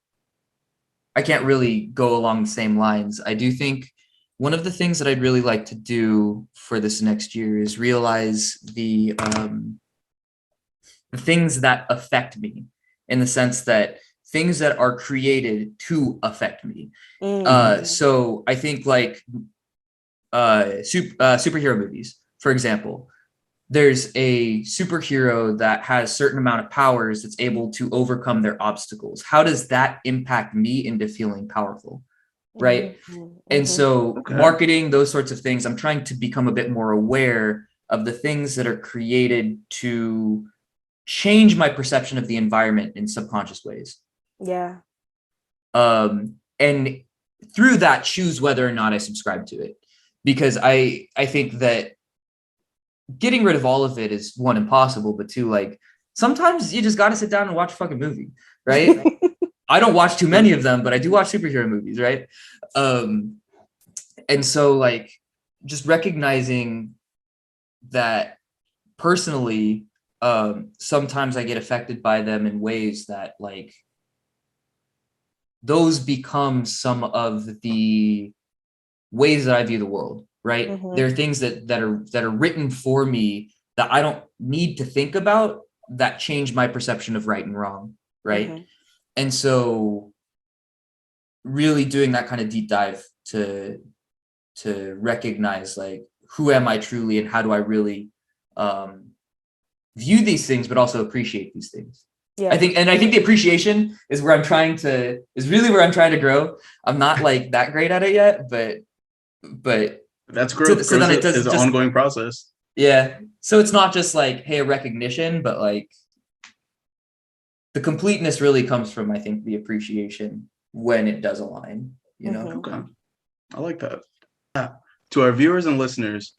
go along the same lines. I do think one of the things that I'd really like to do for this next year is realize the things that affect me, in the sense that things that are created to affect me. So I think, like, superhero movies, for example. There's a superhero that has a certain amount of powers that's able to overcome their obstacles. How does that impact me into feeling powerful? Right. And so marketing, those sorts of things, I'm trying to become a bit more aware of the things that are created to change my perception of the environment in subconscious ways. Yeah. And through that, choose whether or not I subscribe to it. Because I think that getting rid of all of it is, one, impossible, but two, like, sometimes you just got to sit down and watch a fucking movie, right? I don't watch too many of them, but I do watch superhero movies, right? And so, like, just recognizing that personally, sometimes I get affected by them in ways that like those become some of the ways that I view the world, right? Mm-hmm. There are things that are written for me that I don't need to think about that change my perception of right and wrong, right? Mm-hmm. And so really doing that kind of deep dive to recognize like who am I truly and how do I really view these things, but also appreciate these things. Yeah. I think the appreciation is really where I'm trying to grow. I'm not like that great at it yet, but that's growth. So then it does is an ongoing process. Yeah. So it's not just like, hey, a recognition, but like the completeness really comes from, I think, the appreciation when it does align, you know? Mm-hmm. Okay. I like that. To our viewers and listeners,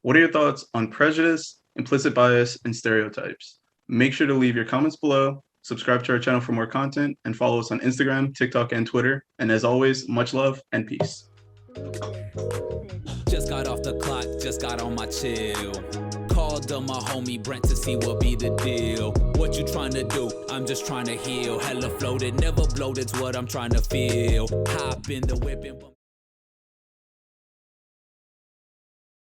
what are your thoughts on prejudice, implicit bias, and stereotypes? Make sure to leave your comments below, subscribe to our channel for more content, and follow us on Instagram, TikTok, and Twitter. And as always, much love and peace. Just got off the clock, just got on my chill. Called up my homie Brent to see what be the deal. What you trying to do? I'm just trying to heal. Hella floated, never bloated's what I'm trying to feel. Hop in the whip and